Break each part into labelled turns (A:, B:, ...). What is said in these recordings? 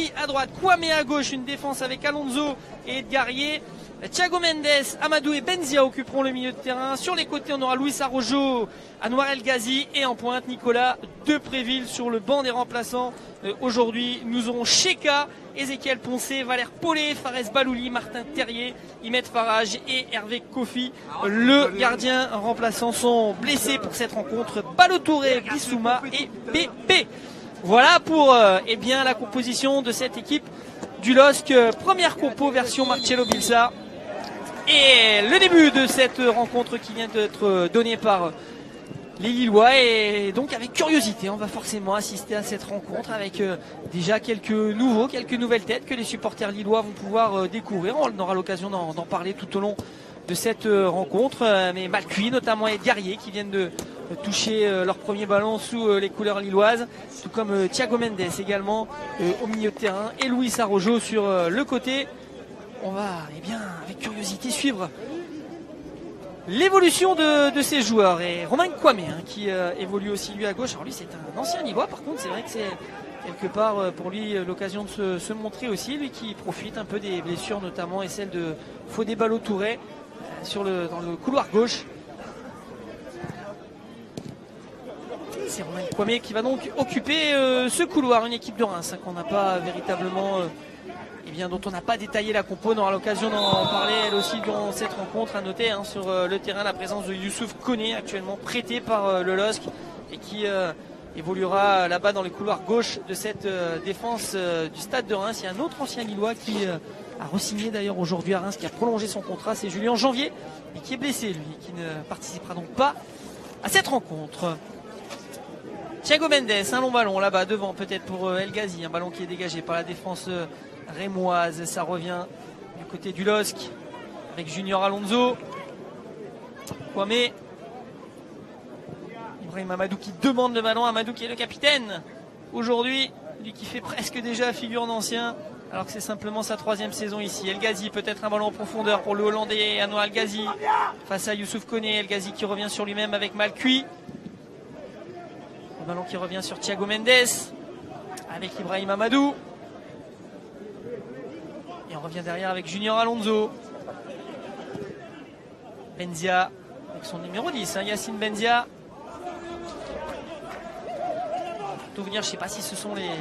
A: Kofi à droite, Kwame à gauche, une défense avec Alonso et Edgarié. Thiago Mendes, Amadou et Benzia occuperont le milieu de terrain. Sur les côtés, on aura Luis Arrojo, Anwar El Ghazi et en pointe Nicolas Depréville sur le banc des remplaçants. Aujourd'hui, nous aurons Cheka, Ezequiel Poncé, Valère Paulet, Fares Balouli, Martin Terrier, Imed Farage et Hervé Kofi. Le gardien remplaçant sont blessés pour cette rencontre. Balotouré, Bissouma et BP. Voilà pour eh bien, la composition de cette équipe du LOSC. Première compo version Marcelo Bielsa. Et le début de cette rencontre qui vient d'être donnée par les Lillois. Et donc avec curiosité, on va forcément assister à cette rencontre avec déjà quelques nouvelles têtes que les supporters lillois vont pouvoir découvrir. On aura l'occasion d'en parler tout au long de cette rencontre. Mais mal cuit, notamment et Guerrier qui viennent de toucher leur premier ballon sous les couleurs lilloises. Tout comme Thiago Mendes également au milieu de terrain. Et Luis Arrojo sur le côté. On va bien avec curiosité suivre l'évolution de ces joueurs. Et Romain Kwame qui évolue aussi lui à gauche. Alors lui c'est un ancien Lillois, par contre c'est vrai que c'est quelque part pour lui l'occasion de se montrer aussi. Lui qui profite un peu des blessures notamment et celle de Fodé Balotouré dans le couloir gauche. C'est Romain Kwame qui va donc occuper ce couloir. Une équipe de Reims qu'on n'a pas véritablement... dont on n'a pas détaillé la compo. On aura l'occasion d'en parler elle aussi durant cette rencontre. À noter sur le terrain la présence de Youssouf Koné, actuellement prêté par le LOSC et qui évoluera là-bas dans les couloirs gauche de cette défense du stade de Reims. Il y a un autre ancien Lillois qui a re-signé d'ailleurs aujourd'hui à Reims, qui a prolongé son contrat, c'est Julien Janvier, et qui est blessé lui, qui ne participera donc pas à cette rencontre. Thiago Mendes, un long ballon là-bas devant peut-être pour El Ghazi, un ballon qui est dégagé par la défense rémoise. Ça revient du côté du LOSC avec Junior Alonso, Kwame, Ibrahim Amadou qui demande le ballon. Amadou qui est le capitaine aujourd'hui, lui qui fait presque déjà figure d'ancien alors que c'est simplement sa 3e saison ici. El Ghazi, peut-être un ballon en profondeur pour le Hollandais Anwar El Ghazi face à Youssouf Koné. El Ghazi qui revient sur lui-même avec Malcuit. Le ballon qui revient sur Thiago Mendes avec Ibrahim Amadou. Et on revient derrière avec Junior Alonso. Benzia avec son numéro 10, Yacine Benzia. Pour tout vous dire, je ne sais pas si ce sont les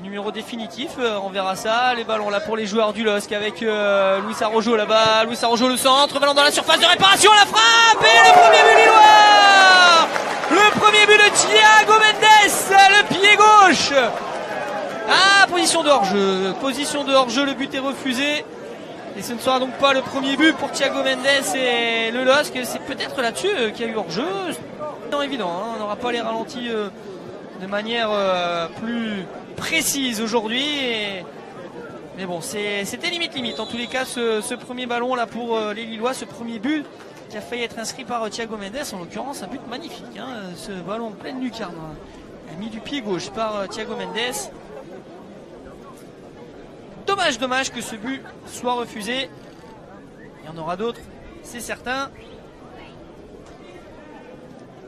A: numéros définitifs. On verra ça. Les ballons là pour les joueurs du LOSC avec Luis Arrojo là-bas. Luis Arrojo le centre. Ballon dans la surface de réparation. La frappe et le premier but lillois. Le premier but de Thiago Mendes. Le pied gauche. Position de hors-jeu. Position de hors-jeu. Le but est refusé. Et ce ne sera donc pas le premier but pour Thiago Mendes et le LOSC. C'est peut-être là-dessus qu'il y a eu hors-jeu. C'est évident. On n'aura pas les ralentis de manière plus précise aujourd'hui. Mais bon, c'était limite. En tous les cas, ce premier ballon là pour les Lillois, ce premier but qui a failli être inscrit par Thiago Mendes, en l'occurrence un but magnifique. Ce ballon en pleine lucarne, mis du pied gauche par Thiago Mendes. Dommage que ce but soit refusé. Il y en aura d'autres, c'est certain.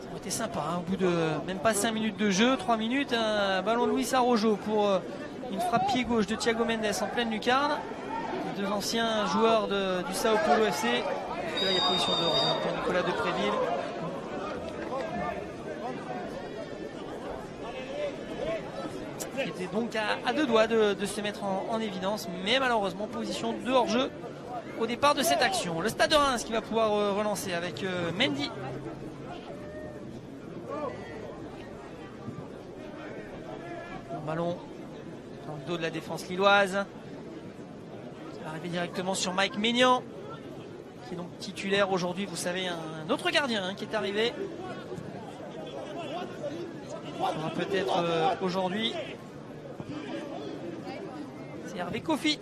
A: Ça aurait été sympa, au bout de même pas 5 minutes de jeu, 3 minutes, un ballon de Luis Arrojo pour une frappe pied gauche de Thiago Mendes en pleine lucarne. Les deux anciens joueurs du Sao Paulo FC. Et là, il y a position de hors-jeu pour Nicolas Depréville. Qui était donc à deux doigts de se mettre en évidence, mais malheureusement position de hors-jeu au départ de cette action. Le Stade de Reims qui va pouvoir relancer avec Mendy. Le ballon dans le dos de la défense lilloise. Ça va arriver directement sur Mike Maignan, qui est donc titulaire aujourd'hui. Vous savez, un autre gardien qui est arrivé. Ça sera peut-être aujourd'hui. C'est Hervé Kofi.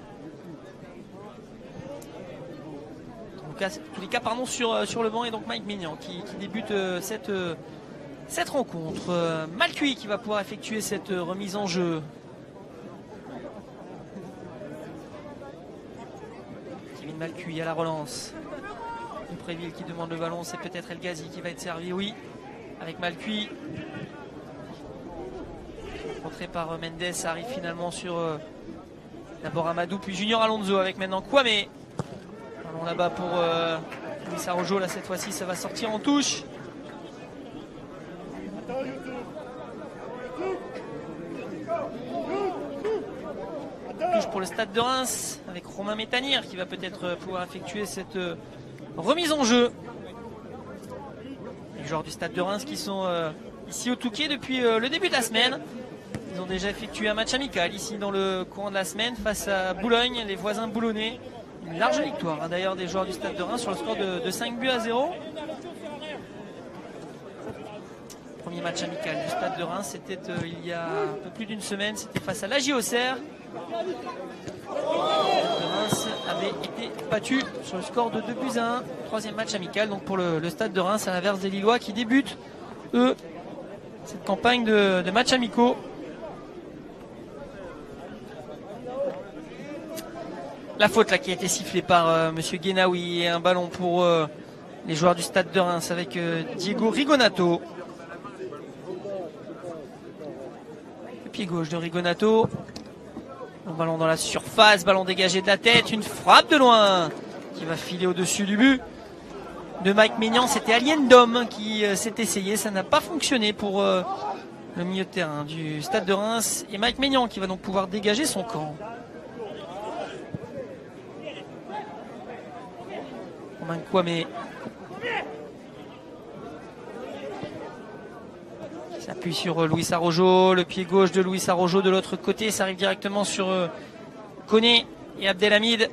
A: En tous les cas, pardon, sur le banc, et donc Mike Maignan qui débute cette rencontre. Malcuit qui va pouvoir effectuer cette remise en jeu. Kevin Malcuit à la relance. Depréville qui demande le ballon, c'est peut-être El Ghazi qui va être servi, oui, avec Malcuit. centré par Mendes, ça arrive finalement sur d'abord Amadou, puis Junior Alonso avec maintenant Kwame. Ballon là-bas pour Luis Araujo, là cette fois-ci ça va sortir en touche. Touche pour le Stade de Reims avec Romain Métanire qui va peut-être pouvoir effectuer cette remise en jeu. Les joueurs du Stade de Reims qui sont ici au Touquet depuis le début de la semaine. Ils ont déjà effectué un match amical ici dans le courant de la semaine face à Boulogne, les voisins boulonnais. Une large victoire d'ailleurs des joueurs du Stade de Reims sur le score de 5-0. Premier match amical du Stade de Reims, c'était il y a un peu plus d'une semaine, c'était face à l'AJ Auxerre. Le Stade de Reims avait été battu sur le score de 2-1. Troisième match amical donc pour le Stade de Reims, à l'inverse des Lillois qui débutent, eux, cette campagne de matchs amicaux. La faute là qui a été sifflée par Monsieur Guénaoui et un ballon pour les joueurs du Stade de Reims avec Diego Rigonato. Le pied gauche de Rigonato. Un ballon dans la surface, ballon dégagé de la tête, une frappe de loin qui va filer au-dessus du but de Mike Maignan. C'était Aliendom qui s'est essayé, ça n'a pas fonctionné pour le milieu de terrain du Stade de Reims. Et Mike Maignan qui va donc pouvoir dégager son camp. Romain Kwame s'appuie sur Luis Araujo, le pied gauche de Luis Araujo de l'autre côté, ça arrive directement sur Koné et Abdelhamid.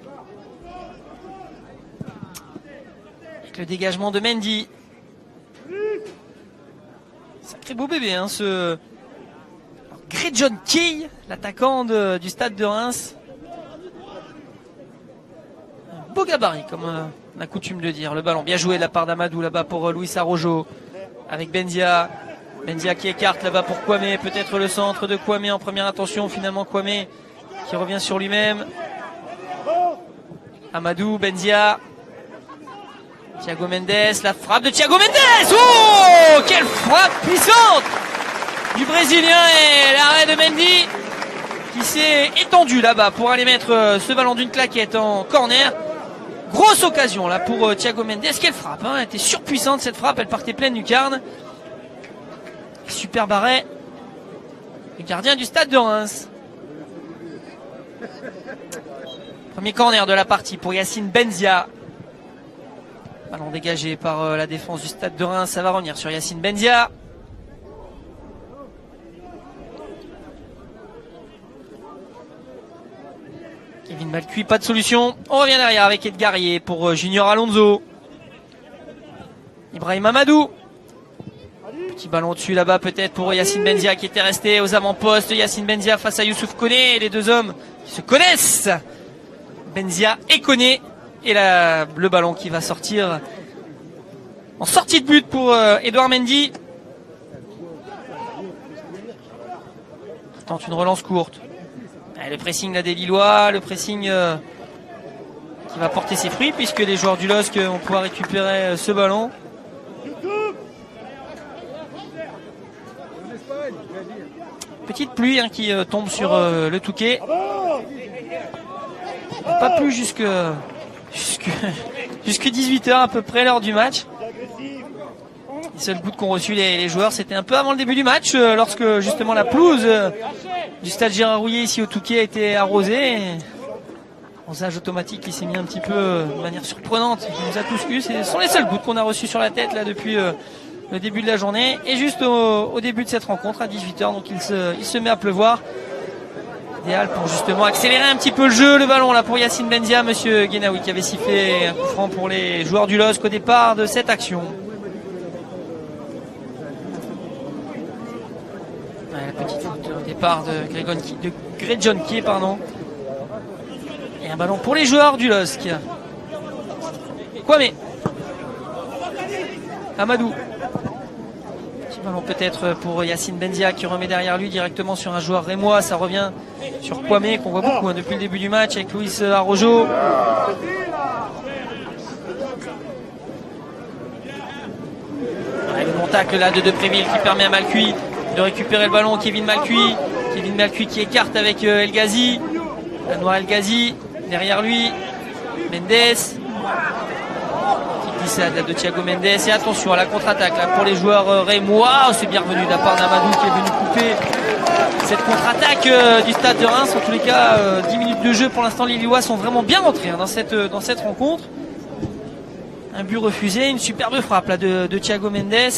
A: Avec le dégagement de Mendy. Sacré beau bébé hein, ce Gredjon Key, l'attaquant du Stade de Reims. Un beau gabarit comme on a coutume de dire. Le ballon bien joué de la part d'Amadou là-bas pour Luis Araujo avec Benzia. Benzia qui écarte là-bas pour Kwame, peut-être le centre de Kwame en première intention, finalement Kwame qui revient sur lui-même. Amadou, Benzia, Thiago Mendes, la frappe de Thiago Mendes. Oh, quelle frappe puissante du Brésilien et l'arrêt de Mendy qui s'est étendu là-bas pour aller mettre ce ballon d'une claquette en corner. Grosse occasion là pour Thiago Mendes, quelle frappe, hein, elle était surpuissante cette frappe, elle partait pleine lucarne. Super arrêt. Le gardien du Stade de Reims. Premier corner de la partie pour Yacine Benzia. Ballon dégagé par la défense du Stade de Reims. Ça va revenir sur Yacine Benzia. Kevin Malcuit, pas de solution. On revient derrière avec Edgarié pour Junior Alonso. Ibrahim Amadou. Petit ballon au-dessus là-bas peut-être pour Yacine Benzia qui était resté aux avant-postes. Yacine Benzia face à Youssouf Koné. Les deux hommes qui se connaissent. Benzia et Koné. Et là, le ballon qui va sortir en sortie de but pour Edouard Mendy. Tente une relance courte. Le pressing là des Lillois. Le pressing qui va porter ses fruits puisque les joueurs du LOSC vont pouvoir récupérer ce ballon. Petite pluie hein, qui tombe sur le Touquet. Pas plu jusque 18h à peu près l'heure du match. Les seuls gouttes qu'ont reçu les joueurs, c'était un peu avant le début du match, lorsque justement la pelouse du stade Gérard Rouillet ici au Touquet a été arrosée. Arrosage automatique qui s'est mis un petit peu de manière surprenante. Il nous a tous eu. Ce sont les seules gouttes qu'on a reçues sur la tête là depuis le début de la journée. Et juste au début de cette rencontre à 18h, donc il se met à pleuvoir. Idéal pour justement accélérer un petit peu le jeu. Le ballon là pour Yacine Benzia, monsieur Guénaoui qui avait sifflé un coup franc pour les joueurs du LOSC au départ de cette action. Ouais, la petite faute au départ de Gredjon Key, pardon. Et un ballon pour les joueurs du LOSC. Kwame. Amadou. Ballon peut-être pour Yacine Benzia qui remet derrière lui directement sur un joueur rémois. Ça revient sur Kwame qu'on voit beaucoup hein, depuis le début du match avec Luis Araujo. Le bon tacle là de Depréville qui permet à Malcuit de récupérer le ballon. Kevin Malcuit Kevin Malcuit qui écarte avec El Ghazi. Anwar El Ghazi derrière lui. Mendes. Petite glissade de Thiago Mendes. Et attention à la contre-attaque là pour les joueurs rémois. C'est bien revenu de la part d'Amadou qui est venu couper cette contre-attaque du Stade de Reims. En tous les cas, 10 minutes de jeu pour l'instant. Les Lillois sont vraiment bien rentrés dans cette rencontre. Un but refusé, une superbe frappe là de Thiago Mendes.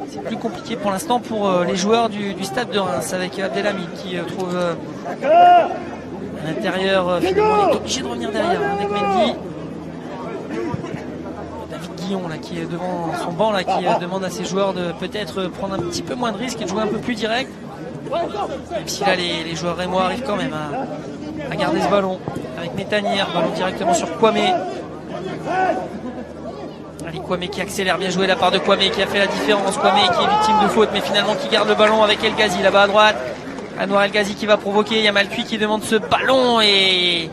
A: C'est plus compliqué pour l'instant pour les joueurs du Stade de Reims avec Abdelhamid qui trouve à l'intérieur. Finalement, il est obligé de revenir derrière avec Mendy. David Guillon là, qui est devant son banc là, qui demande à ses joueurs de peut-être prendre un petit peu moins de risques et de jouer un peu plus direct. Même si là les joueurs rémois arrivent quand même à garder ce ballon avec Métanier, ballon directement sur Kwame. Allez, Kwame qui accélère, bien joué de la part de Kwame qui a fait la différence. Kwame qui est victime de faute mais finalement qui garde le ballon avec El Ghazi là-bas à droite. Anwar El Ghazi qui va provoquer, il y a Malcuit qui demande ce ballon et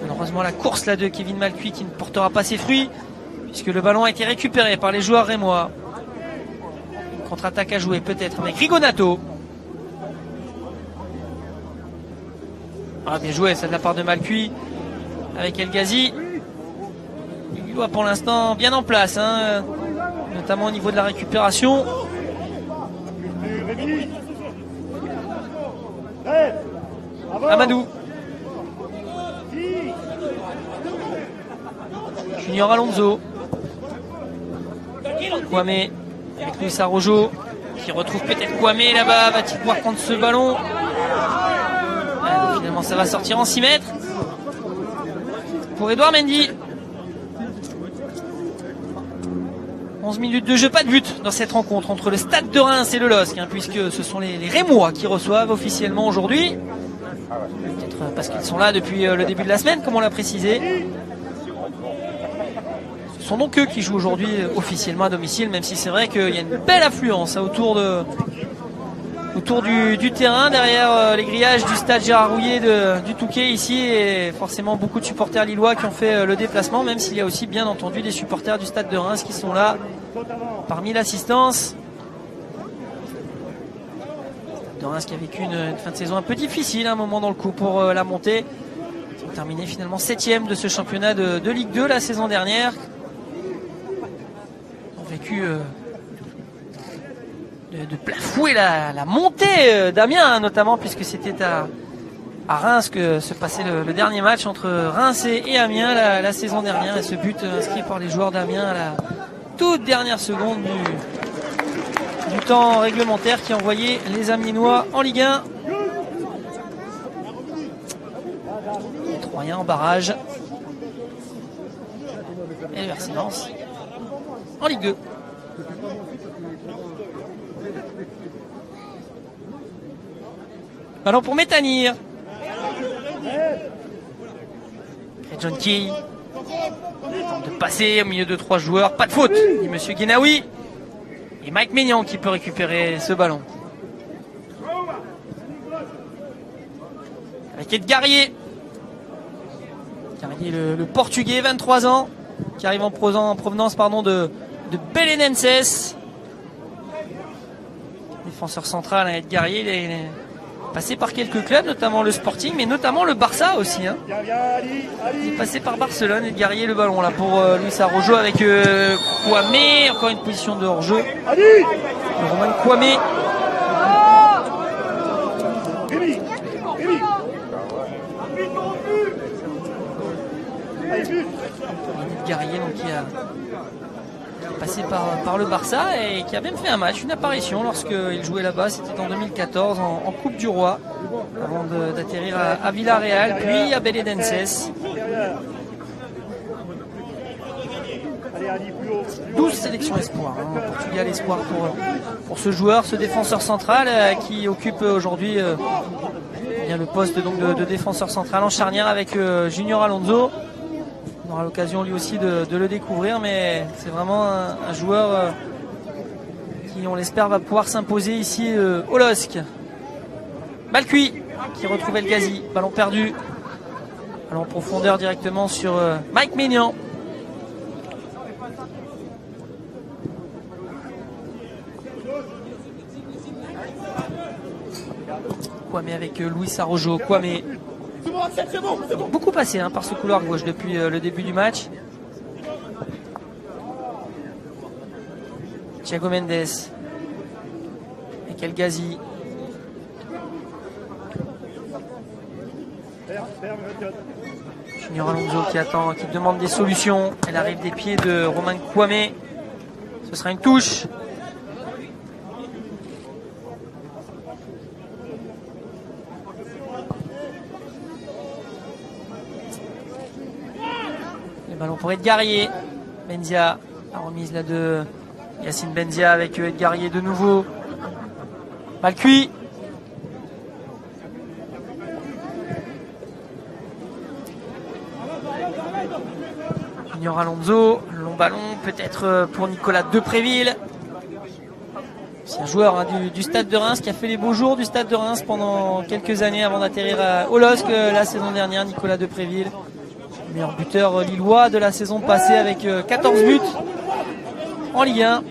A: malheureusement la course là de Kevin Malcuit qui ne portera pas ses fruits puisque le ballon a été récupéré par les joueurs rémois. Une contre-attaque à jouer peut-être avec Rigonato. Ah, bien joué, ça de la part de Malcuit avec El Ghazi. Il doit pour l'instant bien en place, hein, notamment au niveau de la récupération. Amadou. Junior Alonso. Kwame avec Luis Arrojo qui retrouve peut-être Kwame là-bas. Va-t-il pouvoir prendre ce ballon? Finalement ça va sortir en 6 mètres pour Edouard Mendy. 11 minutes de jeu, pas de but dans cette rencontre entre le Stade de Reims et le LOSC, hein, puisque ce sont les Rémois qui reçoivent officiellement aujourd'hui. Peut-être parce qu'ils sont là depuis le début de la semaine, comme on l'a précisé. Ce sont donc eux qui jouent aujourd'hui officiellement à domicile, même si c'est vrai qu'il y a une belle affluence autour du terrain, derrière les grillages du stade Gérard Rouillet du Touquet ici, et forcément beaucoup de supporters lillois qui ont fait le déplacement, même s'il y a aussi bien entendu des supporters du Stade de Reims qui sont là parmi l'assistance. De Reims qui a vécu une fin de saison un peu difficile, un moment dans le coup pour la montée. Ils ont terminé finalement 7e de ce championnat de Ligue 2 la saison dernière. Ils ont vécu de plein fouet la montée d'Amiens, notamment puisque c'était à Reims que se passait le dernier match entre Reims et Amiens la saison dernière, et ce but inscrit par les joueurs d'Amiens à la toute dernière seconde du temps réglementaire qui envoyait les Amiénois en Ligue 1. Les Troyens en barrage et le RC Lens en Ligue 2. Ballon pour Métanir. Et John Key tente de passer au milieu de 3 joueurs. Pas de faute, dit Monsieur Guénaoui. Et Mike Maignan qui peut récupérer ce ballon. Avec Ed Garrier. Garrier le Portugais, 23 ans, qui arrive en provenance de Belenenses. Défenseur central, Ed Garrier, il est passé par quelques clubs, notamment le Sporting, mais notamment le Barça aussi. Hein. Il est passé par Barcelone. Ed Garrier, le ballon là pour Luis Arrojo avec Kwame. Encore une position de hors-jeu. Romain Kwame. Ed Garrier donc, qui est passé par le Barça et qui a même fait un match, une apparition lorsqu'il jouait là-bas. C'était en 2014 en Coupe du Roi, avant d'atterrir à Villarreal, puis à Belenenses. 12 sélections espoirs, hein, Portugal espoir pour ce joueur, ce défenseur central qui occupe aujourd'hui le poste donc, de défenseur central en charnière avec Junior Alonso. On aura l'occasion lui aussi de le découvrir, mais c'est vraiment un joueur qui, on l'espère, va pouvoir s'imposer ici au LOSC. Malcuit qui retrouve El Ghazi, ballon perdu. Ballon en profondeur directement sur Mike Maignan. Kwame avec Luis Arrojo. Kwame. Beaucoup passé par ce couloir gauche depuis le début du match. Thiago Mendes avec El Ghazi. Junior Alonso qui attend, qui demande des solutions. Elle arrive des pieds de Romain Kwame. Ce sera une touche. Le ballon pour Edgarié. Benzia, la remise là de Yacine Benzia avec Edgarié de nouveau. Mal cuit. Junior Alonso, long ballon peut-être pour Nicolas Depréville. C'est un joueur du Stade de Reims qui a fait les beaux jours du Stade de Reims pendant quelques années avant d'atterrir au LOSC la saison dernière. Nicolas Depréville, meilleur buteur lillois de la saison passée avec 14 buts en Ligue 1.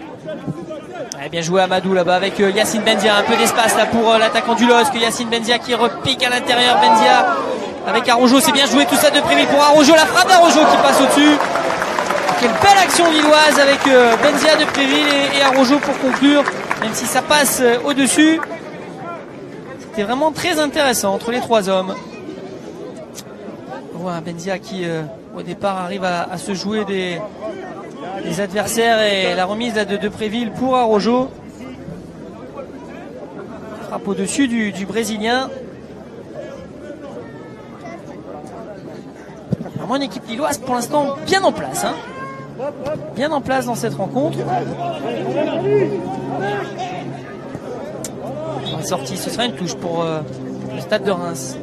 A: Et bien joué Amadou là-bas avec Yacine Benzia, un peu d'espace là pour l'attaquant du LOSC. Yacine Benzia qui repique à l'intérieur. Benzia avec Arrojo, c'est bien joué tout ça. Depréville pour Arrojo, la frappe d'Arrojo qui passe au-dessus. Quelle belle action lilloise avec Benzia, Depréville et Arrojo pour conclure, même si ça passe au-dessus. C'était vraiment très intéressant entre les trois hommes. Voilà, Benzia qui au départ arrive à se jouer des adversaires et la remise là, de Depréville pour Arrojo. Frappe au-dessus du Brésilien. Vraiment une équipe lilloise pour l'instant bien en place. Bien en place dans cette rencontre. La sortie, ce sera une touche pour le Stade de Reims.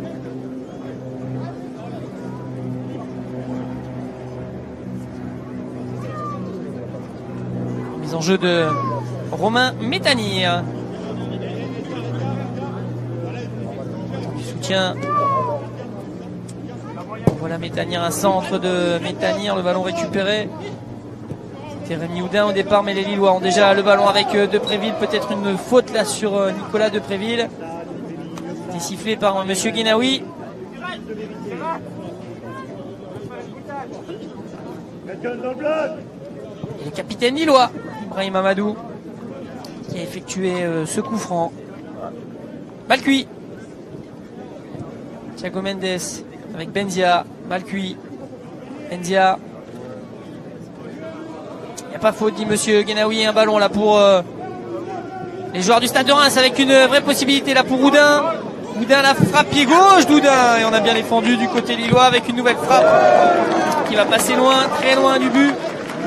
A: Mise en jeu de Romain Métanire. Du soutien. Voilà Métanire, un centre de Métanire, le ballon récupéré. C'était Rémi Houdin au départ, mais les Lillois ont déjà le ballon avec Depréville. Peut-être une faute là sur Nicolas Depréville. C'est sifflé par Monsieur Guénaoui. Et le capitaine lillois, Ibrahim Amadou, qui a effectué ce coup franc. Mal cuit. Thiago Mendes avec Benzia, mal cuit. Benzia. Il n'y a pas faute, dit Monsieur Guénaoui. Un ballon là pour les joueurs du Stade de Reims avec une vraie possibilité là pour Houdin. Houdin, la frappe pied gauche d'Houdin. Et on a bien défendu du côté lillois avec une nouvelle frappe qui va passer loin, très loin du but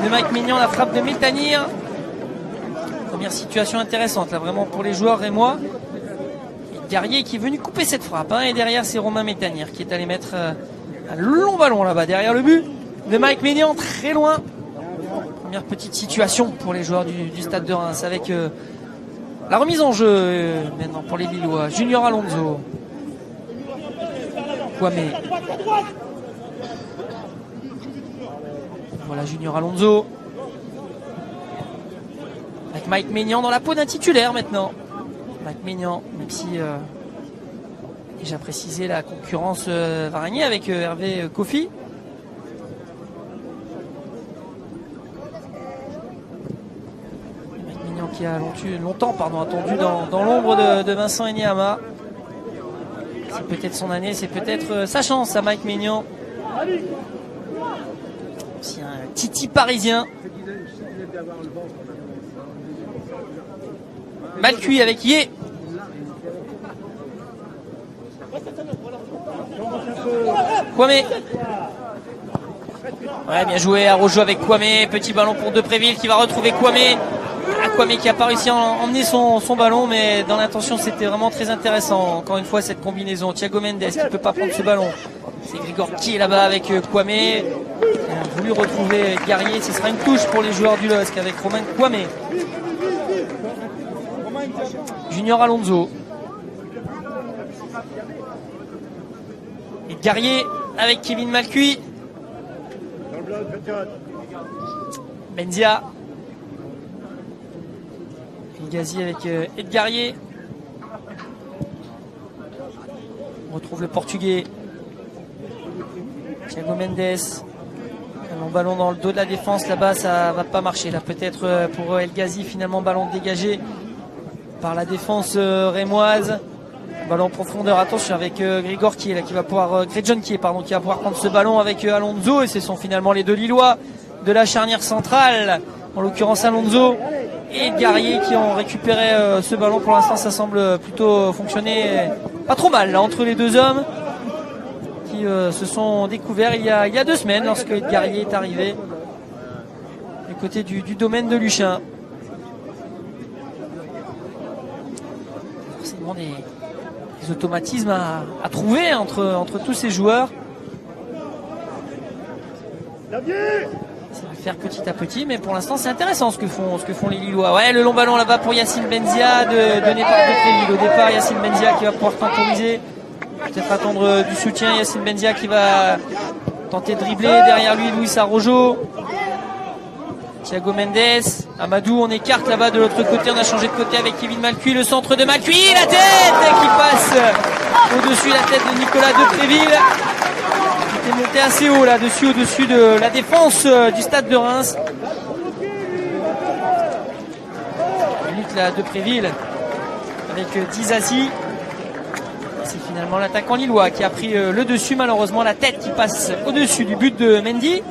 A: de Mike Maignan. La frappe de Métanire. Première situation intéressante là vraiment pour les joueurs rémois. Guerrier qui est venu couper cette frappe. Et derrière c'est Romain Métanire qui est allé mettre un long ballon là-bas derrière le but de Mike Maignan, très loin. Première petite situation pour les joueurs du Stade de Reims avec la remise en jeu maintenant pour les Lillois. Junior Alonso. Kwame. Voilà Junior Alonso. Avec Mike Maignan dans la peau d'un titulaire maintenant. Mike Maignan, même si déjà précisé la concurrence va régner avec Hervé Kofi. Mike Maignan qui a longtemps attendu dans l'ombre de Vincent Enyama. C'est peut-être son année, c'est peut-être sa chance à Mike Maignan. C'est un titi parisien. Mal cuit avec Yé. Kwame. Ouais, bien joué. Arrojo avec Kwame. Petit ballon pour Depréville qui va retrouver Kwame. Kwame qui n'a pas réussi à emmener son ballon, mais dans l'intention c'était vraiment très intéressant. Encore une fois cette combinaison. Thiago Mendes qui ne peut pas prendre ce ballon. C'est Grigor qui est là-bas avec Kwame. Il a voulu retrouver Guerrier. Ce sera une touche pour les joueurs du LOSC avec Romain Kwame. Junior Alonso. Et Guerrier avec Kevin Malcuit. Benzia. El Ghazi avec Edgarié. On retrouve le Portugais. Thiago Mendes. Un long ballon dans le dos de la défense. Là-bas, ça va pas marcher. Là, peut-être pour El Ghazi, finalement, ballon dégagé par la défense rémoise. Ballon en profondeur. Attention avec Grégor qui est là, qui va pouvoir Gretjon qui va pouvoir prendre ce ballon avec Alonso. Et ce sont finalement les deux Lillois de la charnière centrale. En l'occurrence Alonso et Guerrier qui ont récupéré ce ballon. Pour l'instant, ça semble plutôt fonctionner pas trop mal là, entre les deux hommes qui se sont découverts il y a 2 semaines lorsque Guerrier est arrivé du côté du domaine de Luchin. Forcément des automatismes à trouver entre tous ces joueurs. Ça va faire petit à petit, mais pour l'instant c'est intéressant ce que font les Lillois. Ouais, le long ballon là-bas pour Yacine Benzia donné par de Tréville. Au départ, Yacine Benzia qui va pouvoir temporiser. Peut-être attendre du soutien. Yacine Benzia qui va tenter de dribbler. Derrière lui, Luis Arrojo. Thiago Mendes. Amadou, on écarte là-bas de l'autre côté. On a changé de côté avec Kevin Malcuit. Le centre de Malcuit. La tête qui passe au-dessus la tête de Nicolas de Tréville. Qui était monté assez haut là-dessus, au-dessus de la défense du stade de Reims. Minute là de Préville avec Dizazi. C'est finalement l'attaquant lillois qui a pris le dessus. Malheureusement, la tête qui passe au-dessus du but de Mendy.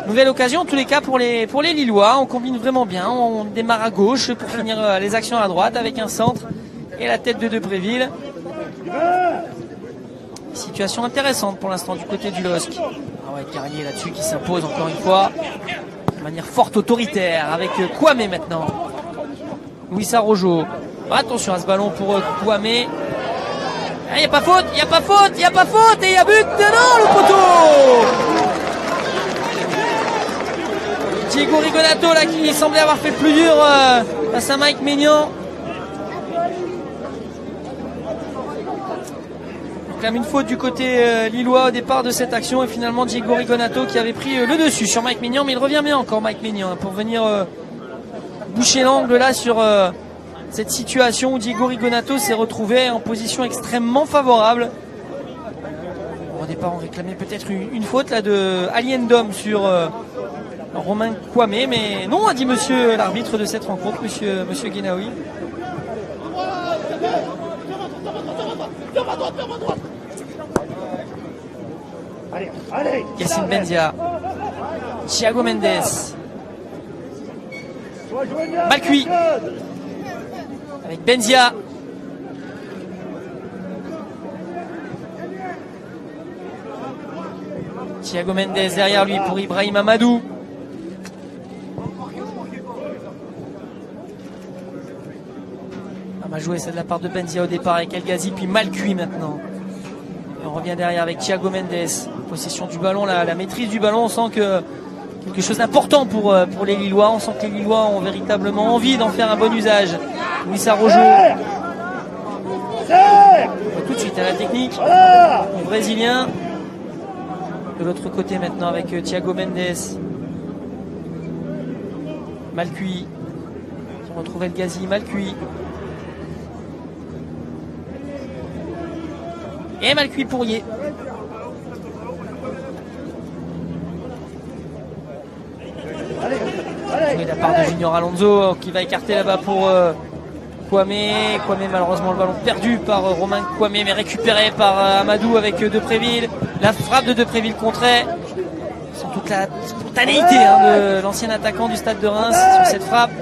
A: Nouvelle occasion en tous les cas pour les Lillois. On combine vraiment bien. On démarre à gauche pour finir les actions à droite avec un centre et la tête de Depréville. Situation intéressante pour l'instant du côté du LOSC. Ah ouais, Guerrier là-dessus qui s'impose encore une fois de manière forte, autoritaire avec Kwame maintenant. Luis Arrojo. Attention à ce ballon pour Kwame. Il n'y a pas faute, il n'y a pas faute, il n'y a pas faute et il y a but. Non, le poteau. Diego Rigonato là qui semblait avoir fait le plus dur face à Mike Maignan. Donc là, une faute du côté lillois au départ de cette action et finalement Diego Rigonato qui avait pris le dessus sur Mike Maignan, mais il revient bien encore Mike Maignan pour venir boucher l'angle là sur cette situation où Diego Rigonato s'est retrouvé en position extrêmement favorable. Au départ on réclamait peut-être une faute là de Aliendom sur Romain Kwame, mais non, a dit monsieur l'arbitre de cette rencontre, monsieur Guénaoui. Yacine Benzia, Thiago Mendes, Malcuit avec Benzia. Thiago Mendes derrière lui pour Ibrahim Amadou. On va jouer, c'est de la part de Benzia au départ avec El Ghazi, puis Malcuit maintenant. Et on revient derrière avec Thiago Mendes. Possession du ballon, la maîtrise du ballon. On sent que quelque chose d'important pour les Lillois. On sent que les Lillois ont véritablement envie d'en faire un bon usage. Luis Arrojo. On va tout de suite à la technique. Le Brésilien. De l'autre côté maintenant avec Thiago Mendes. Malcuit. On retrouve El Ghazi, Malcuit. Et Malcuit Pourrier. Et la part de Junior Alonso qui va écarter là-bas pour Kwame. Kwame, malheureusement le ballon perdu par Romain Kwame, mais récupéré par Amadou avec Depréville. La frappe de Depréville contrée. Sans toute la spontanéité de l'ancien attaquant du stade de Reims sur cette frappe.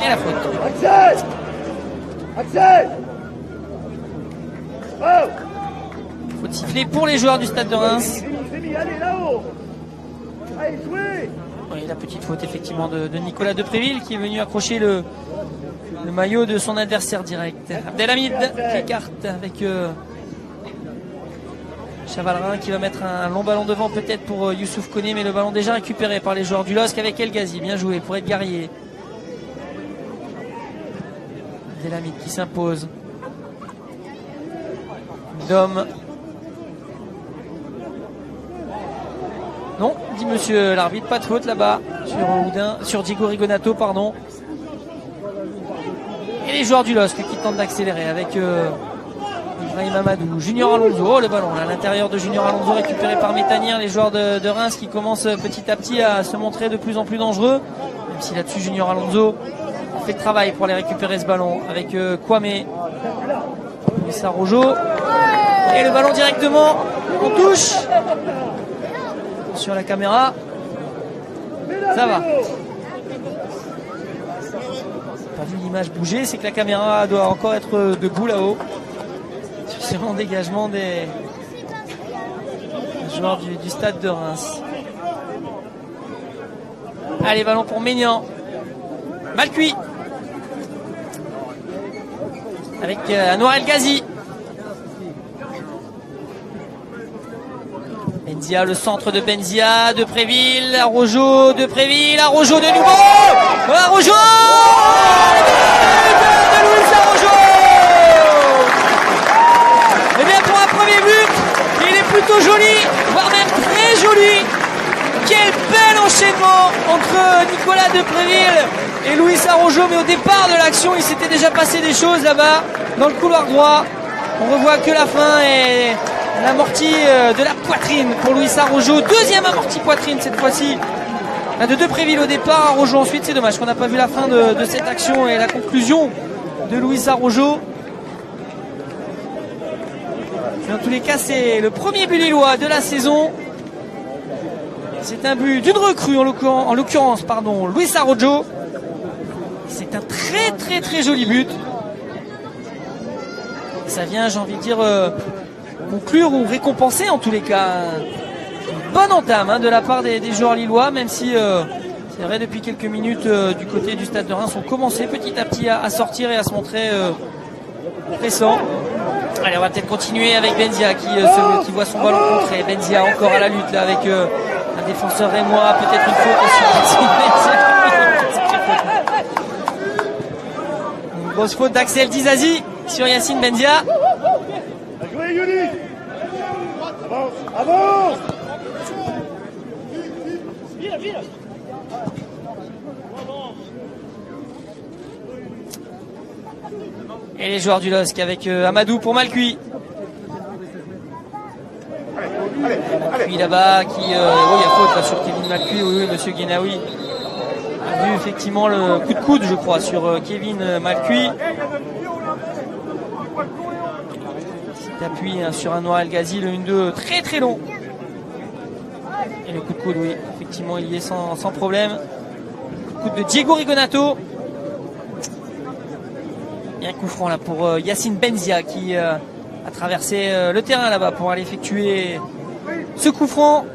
A: Et la faute. Faute sifflée pour les joueurs du stade de Reims. Oui, la petite faute effectivement de Nicolas Depréville qui est venu accrocher le maillot de son adversaire direct. Abdelhamid qui écarte avec Chavalrin qui va mettre un long ballon devant peut-être pour Youssouf Koné, mais le ballon déjà récupéré par les joueurs du LOSC avec El Ghazi. Bien joué pour être Guerrier. Abdelhamid qui s'impose. Dom. Non, dit monsieur l'arbitre, pas de faute là-bas sur Diego Rigonato, pardon. Et les joueurs du LOSC qui tentent d'accélérer avec Ibrahim Amadou, Junior Alonso, oh le ballon à l'intérieur de Junior Alonso récupéré par Métanir, les joueurs de Reims qui commencent petit à petit à se montrer de plus en plus dangereux, même si là-dessus Junior Alonso fait le travail pour aller récupérer ce ballon avec Kwame, Luis Araujo, et le ballon directement en touche. Sur la caméra, ça va. Pas vu l'image bouger, c'est que la caméra doit encore être debout là-haut. Sur ce long dégagement des joueurs du stade de Reims. Allez, ballon pour Maignan. Mal cuit. Avec Anwar El Ghazi. Benzia, le centre de Benzia, de Préville, Araujo, de Préville, Araujo de nouveau, Araujo, de Luis Araujo. Et bien pour un premier but, il est plutôt joli, voire même très joli. Quel bel enchaînement entre Nicolas de Préville et Luis Araujo, mais au départ de l'action, il s'était déjà passé des choses là-bas, dans le couloir droit. On revoit que la fin est l'amorti de la poitrine pour Luis Araujo. Deuxième amorti poitrine cette fois-ci de Depréville au départ, Araujo ensuite. C'est dommage qu'on n'a pas vu la fin de cette action et la conclusion de Luis Araujo. Dans tous les cas, c'est le premier but lillois de la saison. C'est un but d'une recrue en l'occurrence, Luis Araujo. C'est un très très très joli but. Ça vient, j'ai envie de dire, conclure ou récompenser en tous les cas une bonne entame de la part des joueurs lillois, même si c'est vrai depuis quelques minutes du côté du stade de Reims ont commencé petit à petit à sortir et à se montrer pressants. Allez, on va peut-être continuer avec Benzia qui voit son ballon contré. Benzia encore à la lutte là, avec un défenseur rémois, peut-être une faute sur une grosse faute d'Axel Dizazi sur Yacine Benzia.
B: Avance.
A: Et les joueurs du LOSC avec Amadou pour Malcuit. Malcuit là-bas qui... il y a faute là sur Kevin Malcuit. Oui, monsieur Guénaoui a vu effectivement le coup de coude, je crois, sur Kevin Malcuit. Appui sur Anwar El Ghazi, le 1-2 très très long. Et le coup de coude, oui, effectivement, il y est sans problème. Coup de Diego Rigonato. Et un coup franc là pour Yacine Benzia qui a traversé le terrain là-bas pour aller effectuer ce coup franc.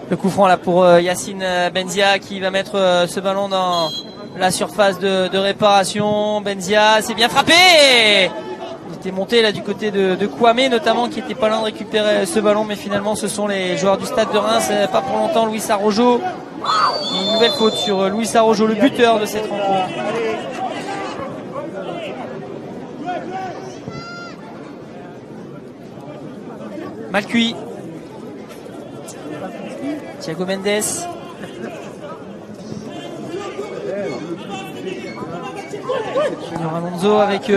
A: Le coup franc là pour Yacine Benzia qui va mettre ce ballon dans la surface de réparation. Benzia, c'est bien frappé. Il était monté là du côté de Kwame notamment, qui était pas loin de récupérer ce ballon, mais finalement ce sont les joueurs du stade de Reims, pas pour longtemps. Luis Araujo, une nouvelle faute sur Luis Araujo, le buteur de cette rencontre. Mal cuit. Thiago Mendes. Junior Alonso avec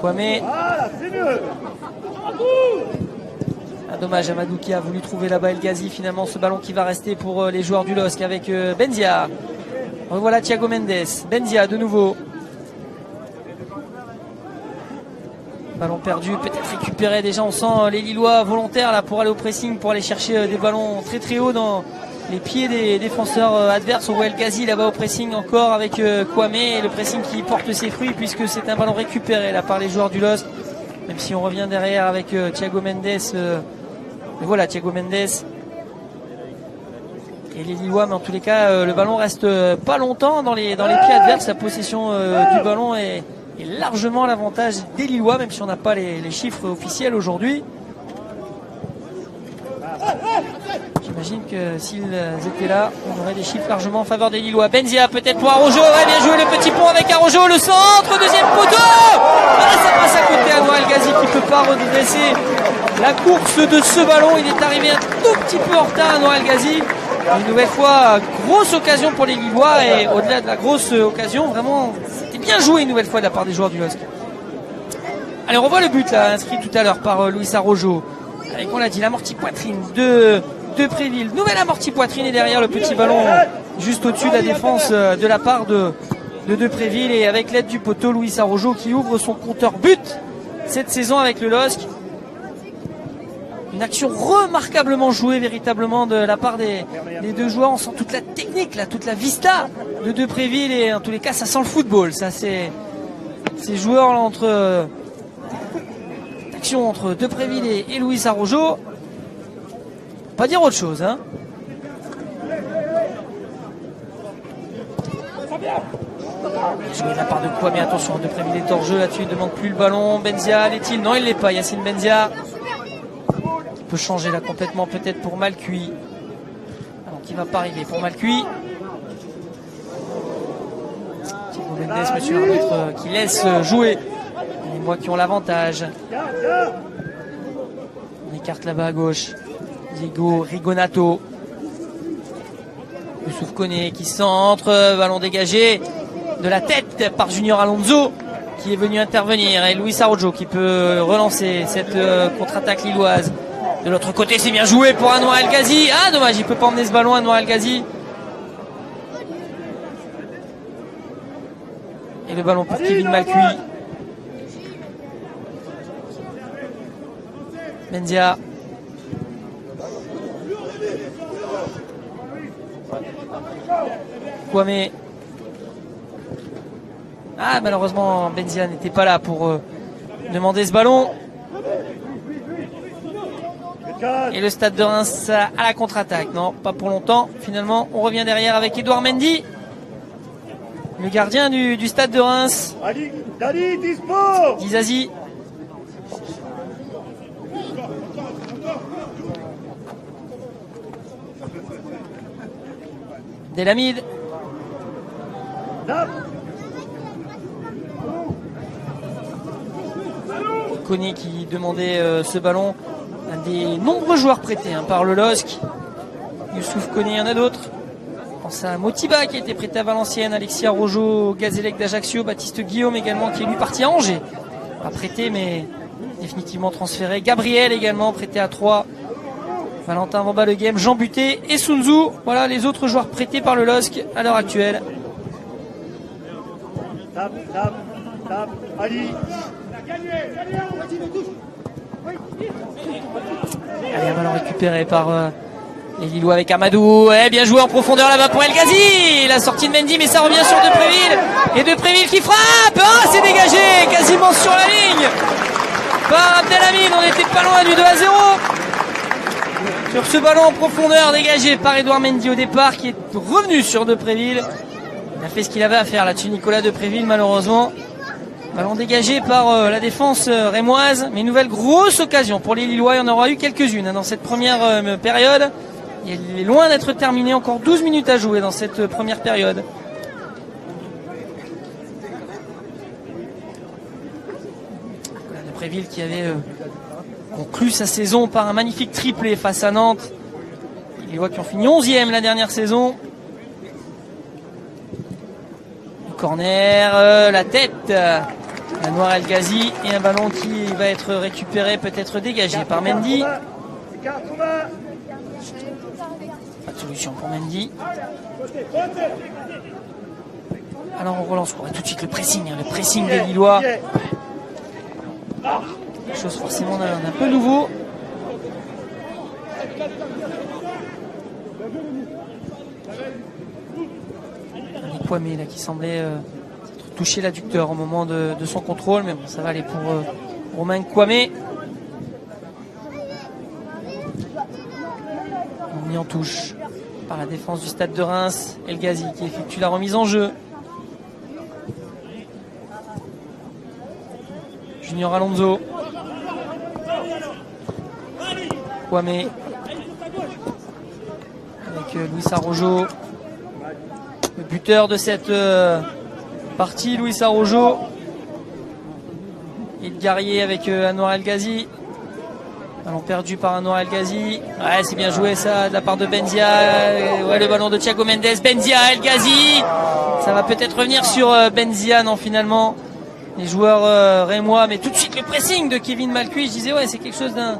A: Kwame. Dommage, Amadou qui a voulu trouver là-bas El Ghazi. Finalement, ce ballon qui va rester pour les joueurs du LOSC avec Benzia. Revoilà Thiago Mendes. Benzia de nouveau. Ballon perdu, peut-être récupéré déjà. On sent les Lillois volontaires là pour aller au pressing, pour aller chercher des ballons très très hauts dans les pieds des défenseurs adverses. On voit El Ghazi là-bas au pressing encore avec Kwame, et le pressing qui porte ses fruits puisque c'est un ballon récupéré là par les joueurs du LOSC. Même si on revient derrière avec Thiago Mendes. Et voilà Thiago Mendes et les Lillois, mais en tous les cas le ballon reste pas longtemps dans les pieds adverses. La possession du ballon est largement l'avantage des Lillois, même si on n'a pas les chiffres officiels aujourd'hui. J'imagine que s'ils étaient là, on aurait des chiffres largement en faveur des Lillois. Benzia peut-être pour Araujo, ouais, bien joué le petit pont avec Araujo, le centre, deuxième poteau, ça passe à côté à Anwar El Ghazi qui ne peut pas redresser la course de ce ballon. Il est arrivé un tout petit peu en retard à Anwar El Ghazi. Une nouvelle fois, grosse occasion pour les Lillois, et au-delà de la grosse occasion, vraiment, c'était bien joué une nouvelle fois de la part des joueurs du LOSC. Allez, on revoit le but là, inscrit tout à l'heure par Luis Arrojo. Avec, on l'a dit, l'amorti poitrine de Préville. Nouvelle amorti poitrine, et derrière le petit ballon juste au-dessus de la défense de la part de Préville, et avec l'aide du poteau, Luis Arrojo qui ouvre son compteur but cette saison avec le LOSC. Une action remarquablement jouée véritablement de la part des deux joueurs. On sent toute la technique, là, toute la vista de Préville, et en tous les cas ça sent le football. Ça, c'est ces joueurs là, entre action entre Depréville et Luis Arrojo. Pas dire autre chose, hein. Joué de la part de Kwame, attention, Depréville est hors jeu là-dessus, il ne demande plus le ballon. Benzia l'est-il? Non, il l'est pas. Yacine Benzia qui peut changer là complètement, peut-être pour Malcuit. Alors qui va pas arriver pour Malcuit. Thiago Mendes, monsieur l'arbitre, qui laisse jouer les mois qui ont l'avantage. On écarte là-bas à gauche Diego Rigonato. Youssouf Koné qui centre, ballon dégagé de la tête par Junior Alonso qui est venu intervenir, et Luis Arrojo qui peut relancer cette contre-attaque lilloise. De l'autre côté, c'est bien joué pour Anwar El Ghazi. Ah, dommage, il peut pas emmener ce ballon, Anwar El Ghazi. Et le ballon pour Kevin Malcuit. Benzia. Kwame. Ah, malheureusement, Benzia n'était pas là pour demander ce ballon. Et le Stade de Reims à la contre-attaque. Non, pas pour longtemps. Finalement, on revient derrière avec Edouard Mendy, le gardien du Stade de Reims. Dizazi. Delamide. Koné qui demandait ce ballon. Un des nombreux joueurs prêtés par le LOSC. Youssouf Koné, il y en a d'autres. Je pense à Motiba qui a été prêté à Valenciennes, Alexis Arrojo, Gazélec d'Ajaccio, Baptiste Guillaume également qui est lui parti à Angers. Pas prêté mais définitivement transféré. Gabriel également prêté à Troyes. Valentin Vamba le game, Jean Buté et Sunzu. Voilà les autres joueurs prêtés par le LOSC à l'heure actuelle. Allez, un ballon récupéré par les Lillois avec Amadou. Bien joué en profondeur là-bas pour El Ghazi. La sortie de Mendy, mais ça revient sur Depréville. Et Depréville qui frappe. Ah, c'est dégagé quasiment sur la ligne par Abdelhamid. On était pas loin du 2-0. Sur ce ballon en profondeur dégagé par Edouard Mendy au départ, qui est revenu sur Depréville. Il a fait ce qu'il avait à faire là-dessus, Nicolas Depréville, malheureusement. Ballon dégagé par la défense rémoise, mais une nouvelle grosse occasion pour les Lillois. Il y en aura eu quelques-unes dans cette première période. Il est loin d'être terminé, encore 12 minutes à jouer dans cette première période. Depréville qui avait conclu sa saison par un magnifique triplé face à Nantes. Les Lillois qui ont fini 11e la dernière saison. Le corner, la tête. Anwar El Ghazi, et un ballon qui va être récupéré, peut-être dégagé par Mendy. Pas de solution pour Mendy. Alors on relance tout de suite le pressing des Lillois. Quelque chose forcément d'un peu nouveau. Un Kwame là qui semblait toucher l'adducteur au moment de son contrôle, mais bon, ça va aller pour Romain Kwame. Mis en touche par la défense du Stade de Reims. El Ghazi qui effectue la remise en jeu. Junior Alonso. Kwame avec Luis Arrojo, le buteur de cette partie, Luis Arrojo. Et Guerrier avec Anwar El Ghazi. Ballon perdu par Anwar El Ghazi. Ouais, c'est bien joué ça de la part de Benzia. Ouais, le ballon de Thiago Mendes. Benzia, El Ghazi. Ça va peut-être revenir sur Benzia. Non, finalement, les joueurs rémois. Mais tout de suite, le pressing de Kevin Malcuit. Je disais, ouais, c'est quelque chose d'un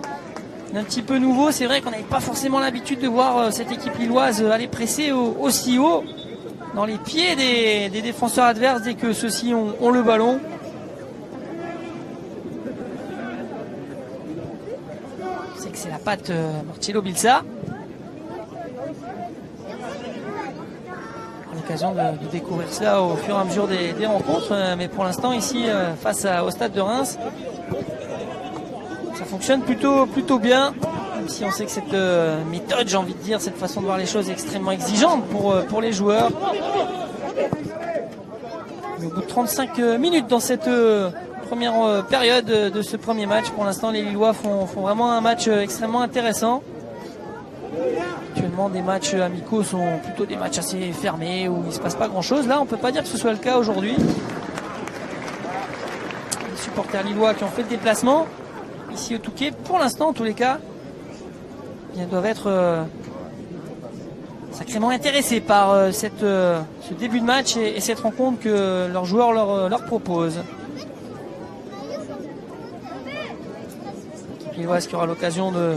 A: petit peu nouveau. C'est vrai qu'on n'avait pas forcément l'habitude de voir cette équipe lilloise aller presser aussi haut dans les pieds des défenseurs adverses dès que ceux-ci ont le ballon. C'est la patte Marcelo Bielsa. L'occasion de découvrir cela au fur et à mesure des rencontres, mais pour l'instant ici face au Stade de Reims, ça fonctionne plutôt bien, même si on sait que cette méthode, j'ai envie de dire, cette façon de voir les choses est extrêmement exigeante pour les joueurs. Mais au bout de 35 minutes dans cette première période de ce premier match, pour l'instant les Lillois font vraiment un match extrêmement intéressant. Actuellement des matchs amicaux sont plutôt des matchs assez fermés où il ne se passe pas grand chose. Là on peut pas dire que ce soit le cas aujourd'hui. Les supporters lillois qui ont fait le déplacement ici au Touquet, pour l'instant en tous les cas, ils doivent être sacrément intéressés par ce début de match et cette rencontre que leurs joueurs leur proposent. Lilloise qui aura l'occasion de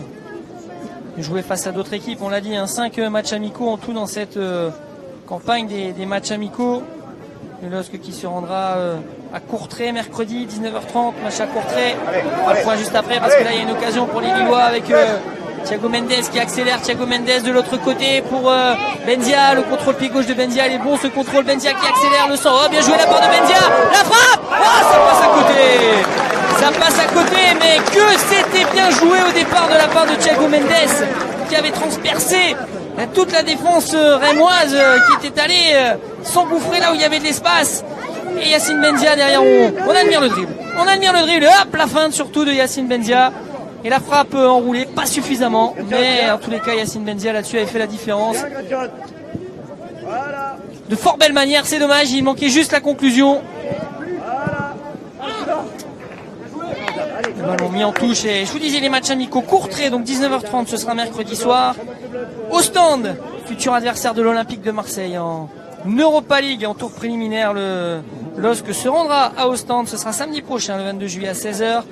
A: jouer face à d'autres équipes. On l'a dit, 5 matchs amicaux en tout dans cette campagne des matchs amicaux. Le LOSC qui se rendra à Courtrai mercredi 19h30, match à Courtrai. On fera le point juste après parce que là il y a une occasion pour les Lillois avec Thiago Mendes qui accélère. Thiago Mendes de l'autre côté pour Benzia, le contrôle-pied gauche de Benzia, il est bon ce contrôle. Benzia qui accélère le sang. Oh, bien joué la part de Benzia, la frappe. Oh, ça passe à côté. Ça passe à côté, mais que c'était bien joué au départ de la part de Thiago Mendes qui avait transpercé toute la défense rémoise qui était allée s'engouffrer là où il y avait de l'espace. Et Yacine Benzia derrière, on admire le dribble. On admire le dribble, hop, la feinte surtout de Yacine Benzia. Et la frappe enroulée, pas suffisamment. Mais en tous les cas, Yacine Benzia là-dessus avait fait la différence. De fort belle manière, c'est dommage, il manquait juste la conclusion. Le ballon mis en touche et je vous disais les matchs amicaux Courtrai, donc 19h30, ce sera mercredi soir. Ostende, futur adversaire de l'Olympique de Marseille en Europa League en tour préliminaire. Le LOSC se rendra à Ostende, ce sera samedi prochain, le 22 juillet à 16h.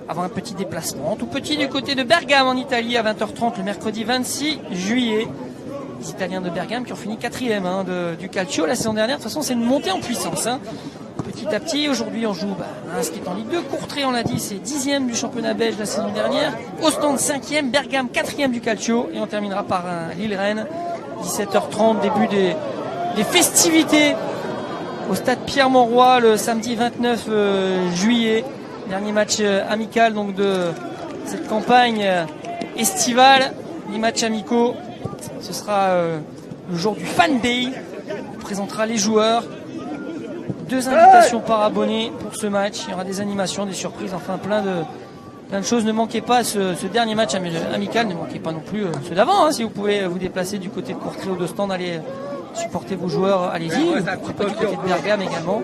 A: Avant un petit déplacement, tout petit du côté de Bergame en Italie à 20h30 le mercredi 26 juillet. Les Italiens de Bergame qui ont fini 4e du Calcio la saison dernière. De toute façon, c'est une montée en puissance. Petit à petit, aujourd'hui on joue ce qui est en Ligue 2. Courtrai, on l'a dit, c'est 10e du championnat belge la saison dernière. Ostende 5e, Bergame 4e du Calcio. Et on terminera par un Lille-Rennes, 17h30, début des festivités au stade Pierre-Mauroy le samedi 29 juillet. Dernier match amical donc de cette campagne estivale. Les matchs amicaux, ce sera le jour du Fan Day. On présentera les joueurs. 2 invitations par abonné pour ce match. Il y aura des animations, des surprises, enfin plein de choses. Ne manquez pas ce dernier match amical. Ne manquez pas non plus ceux d'avant. Si vous pouvez vous déplacer du côté de Courtrai ou d'Ostende, allez supporter vos joueurs, allez-y. Du côté de Bergame également.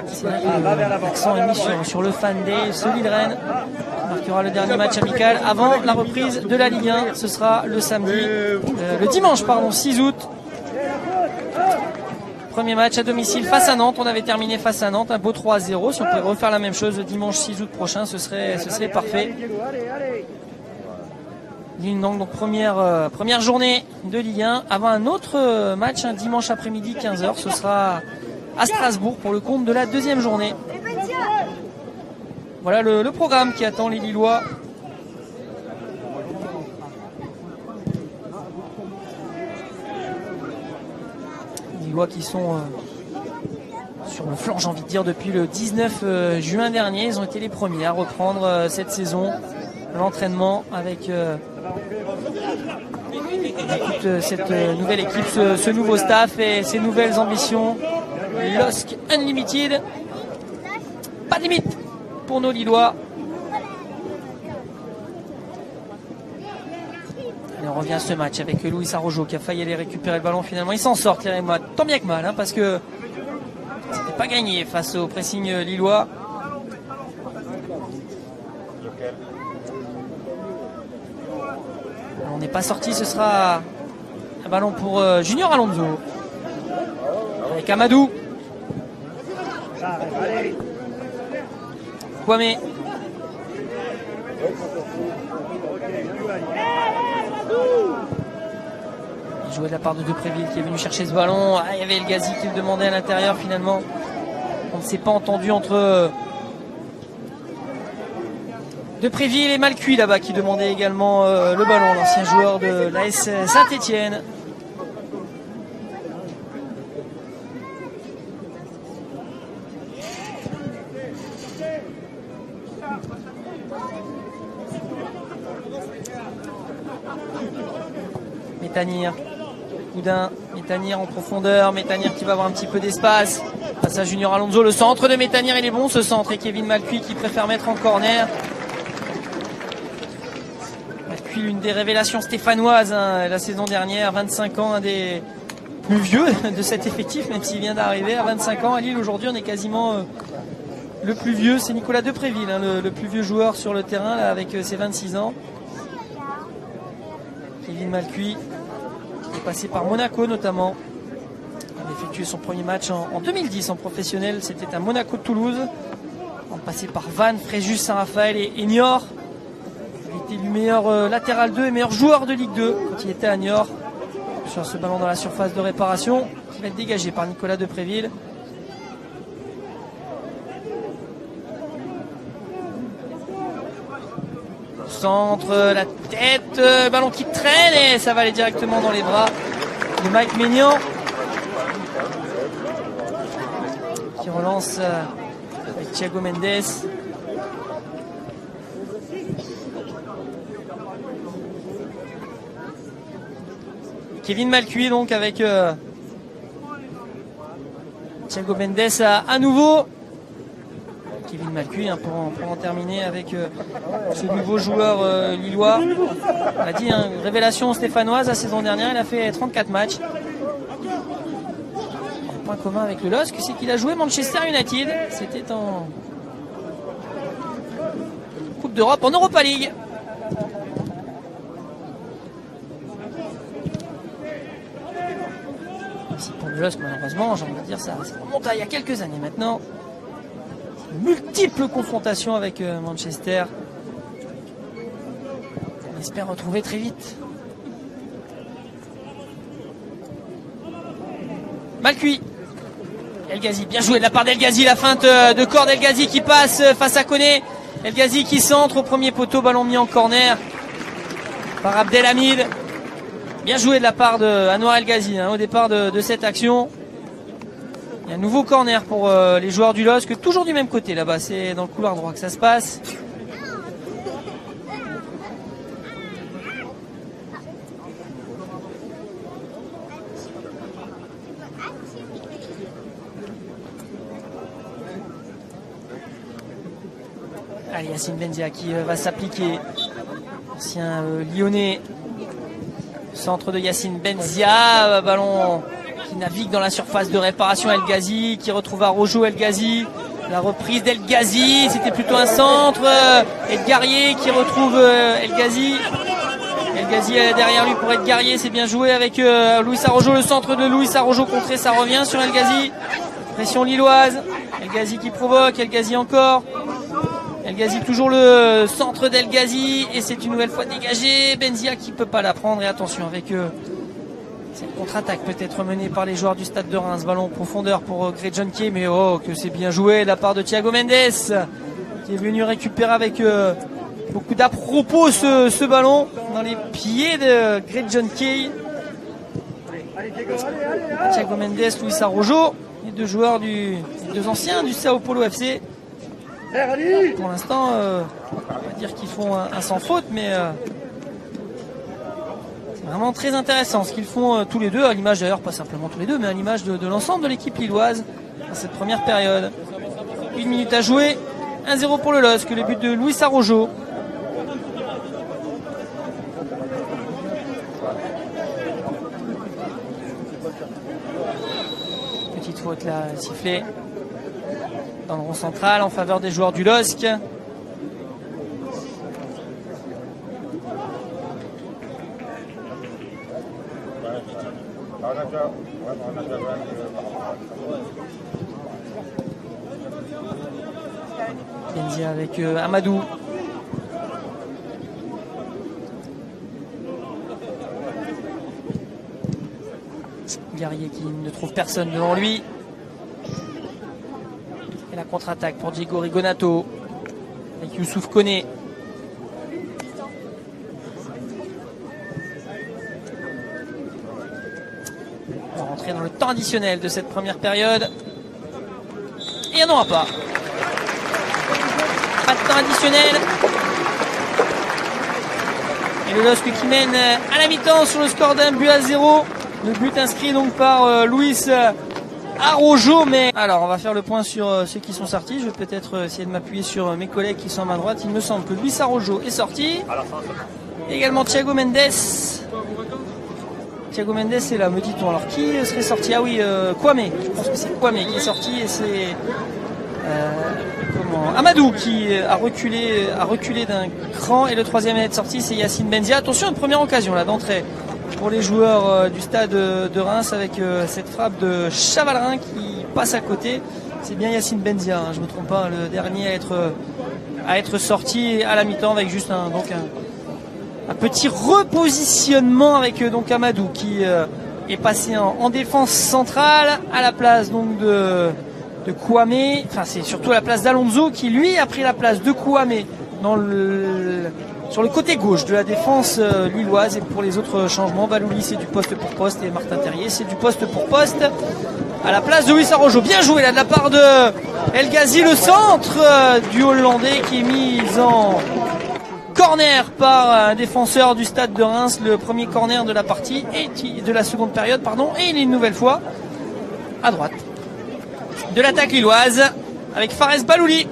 A: C'est vrai que l'accent est mis sur le Fan Day. Ce Lille-Rennes marquera le dernier match amical avant la reprise de la Ligue 1. Ce sera le dimanche 6 août. Premier match à domicile face à Nantes. On avait terminé face à Nantes, un beau 3-0. Si on pouvait refaire la même chose le dimanche 6 août prochain, ce serait parfait. Lille-Nantes, donc première journée de Ligue 1. Avant un autre match, un dimanche après-midi 15h, ce sera à Strasbourg pour le compte de la 2e journée. Voilà le programme qui attend les Lillois. Lillois qui sont sur le flanc, j'ai envie de dire, depuis le 19 juin dernier. Ils ont été les premiers à reprendre cette saison l'entraînement avec toute cette nouvelle équipe, ce nouveau staff et ces nouvelles ambitions. LOSC Unlimited. Pas de limite pour nos Lillois. Et on revient à ce match avec Luis Arrojo qui a failli aller récupérer le ballon. Finalement, ils s'en sortent, les Rémois. Tant bien que mal, parce que c'était pas gagné face au pressing lillois. n'est pas sorti, ce sera un ballon pour Junior Alonso. Avec Amadou. Kwame. Il jouait de la part de Depréville qui est venu chercher ce ballon. Ah, il y avait El Ghazi qui le demandait à l'intérieur finalement. On ne s'est pas entendu entre Depréville et Malcuit là-bas qui demandait également le ballon, l'ancien joueur de l'AS Saint-Étienne. Métanir, Houdin, Métanir en profondeur, Métanir qui va avoir un petit peu d'espace. Face à Junior Alonso, le centre de Métanir, il est bon ce centre, et Kevin Malcuit qui préfère mettre en corner. Malcuit, l'une des révélations stéphanoises la saison dernière, 25 ans, un des plus vieux de cet effectif, même s'il vient d'arriver à 25 ans. À Lille aujourd'hui, on est quasiment le plus vieux, c'est Nicolas Depréville, le plus vieux joueur sur le terrain là, avec ses 26 ans. Kevin Malcuit, qui est passé par Monaco notamment. Il a effectué son premier match en 2010 en professionnel, c'était à Monaco de Toulouse. On est passé par Vannes, Fréjus, Saint-Raphaël et Niort. Il était élu meilleur latéral 2 et meilleur joueur de Ligue 2 quand il était à Niort. Sur ce ballon dans la surface de réparation qui va être dégagé par Nicolas Depréville. Centre, la tête, ballon qui traîne et ça va aller directement dans les bras de Mike Maignan qui relance avec Thiago Mendes. Kevin Malcuit donc avec Thiago Mendes à nouveau. Kevin Malcuit pour en terminer avec ce nouveau joueur lillois. On a dit révélation stéphanoise la saison dernière, il a fait 34 matchs. Un point commun avec le LOSC, c'est qu'il a joué Manchester United. C'était en Coupe d'Europe, en Europa League. Ici pour le LOSC, malheureusement, j'ai envie de dire ça remonte à il y a quelques années maintenant. Multiples confrontations avec Manchester. On espère retrouver très vite. Malcuit. El Ghazi, bien joué de la part d'El Ghazi, la feinte de corps d'El Ghazi qui passe face à Koné. El Ghazi qui centre au premier poteau, ballon mis en corner par Abdelhamid. Bien joué de la part de Anwar El Ghazi au départ de cette action. Il y a un nouveau corner pour les joueurs du LOSC, toujours du même côté là-bas, c'est dans le couloir droit que ça se passe. Allez, Yacine Benzia qui va s'appliquer. Ancien lyonnais. Centre de Yacine Benzia, ballon qui navigue dans la surface de réparation. El Ghazi qui retrouve Arrojo. El Ghazi, la reprise d'El Ghazi, c'était plutôt un centre. Edgarié qui retrouve El Ghazi. El Ghazi derrière lui pour Edgarié, c'est bien joué avec Luis Arrojo. Le centre de Luis Arrojo contré, ça revient sur El Ghazi. Pression lilloise. El Ghazi qui provoque, El Ghazi encore. El Ghazi toujours le centre d'El Ghazi et c'est une nouvelle fois dégagé. Benzia qui ne peut pas la prendre et attention avec cette contre-attaque peut-être menée par les joueurs du Stade de Reims. Ballon en profondeur pour Greg John Kay, mais oh que c'est bien joué de la part de Thiago Mendes qui est venu récupérer avec beaucoup d'à-propos ce ballon dans les pieds de Greg John Kay. Thiago Mendes, Luis Arrojo, les deux joueurs les deux anciens du Sao Paulo FC. Pour l'instant, on va dire qu'ils font un sans faute, mais c'est vraiment très intéressant ce qu'ils font tous les deux, à l'image d'ailleurs, pas simplement tous les deux, mais à l'image de l'ensemble de l'équipe lilloise dans cette première période. 1 minute à jouer, 1-0 pour le LOSC, le but de Luis Arrojo. Petite faute là, sifflée dans le rond central en faveur des joueurs du LOSC. Benzia avec Amadou. Guerrier qui ne trouve personne devant lui. Et la contre-attaque pour Diego Rigonato avec Youssouf Koné. On va rentrer dans le temps additionnel de cette première période. Et il n'y en aura pas. Pas de temps additionnel. Et le LOSC qui mène à la mi-temps sur le score d'1 but à 0. Le but inscrit donc par Luis Araujo. Mais alors on va faire le point sur ceux qui sont sortis. Je vais peut-être essayer de m'appuyer sur mes collègues qui sont à ma droite. Il me semble que Luis Araujo est sorti. Et également Thiago Mendes. Thiago Mendes est là, me dit-on. Alors qui serait sorti? Ah oui, Kwame. Je pense que c'est Kwame qui est sorti et c'est Amadou qui a reculé d'un cran. Et le troisième à être sorti, c'est Yacine Benzia. Attention, une première occasion là d'entrée pour les joueurs du stade de Reims avec cette frappe de Chavalerin qui passe à côté. C'est bien Yacine Benzia, hein, je ne me trompe pas, le dernier à être sorti à la mi-temps avec juste un petit repositionnement avec donc Amadou qui est passé en défense centrale à la place donc de Kwame. Enfin, c'est surtout à la place d'Alonso qui lui a pris la place de Kwame sur le côté gauche de la défense lilloise. Et pour les autres changements, Balouli c'est du poste pour poste et Martin Terrier c'est du poste pour poste à la place de Luis Araujo. Bien joué là de la part de El Ghazi, le centre du Hollandais qui est mis en corner par un défenseur du stade de Reims, le premier corner de la partie et de la seconde période, pardon. Et il est une nouvelle fois à droite de l'attaque lilloise avec Fares Balouli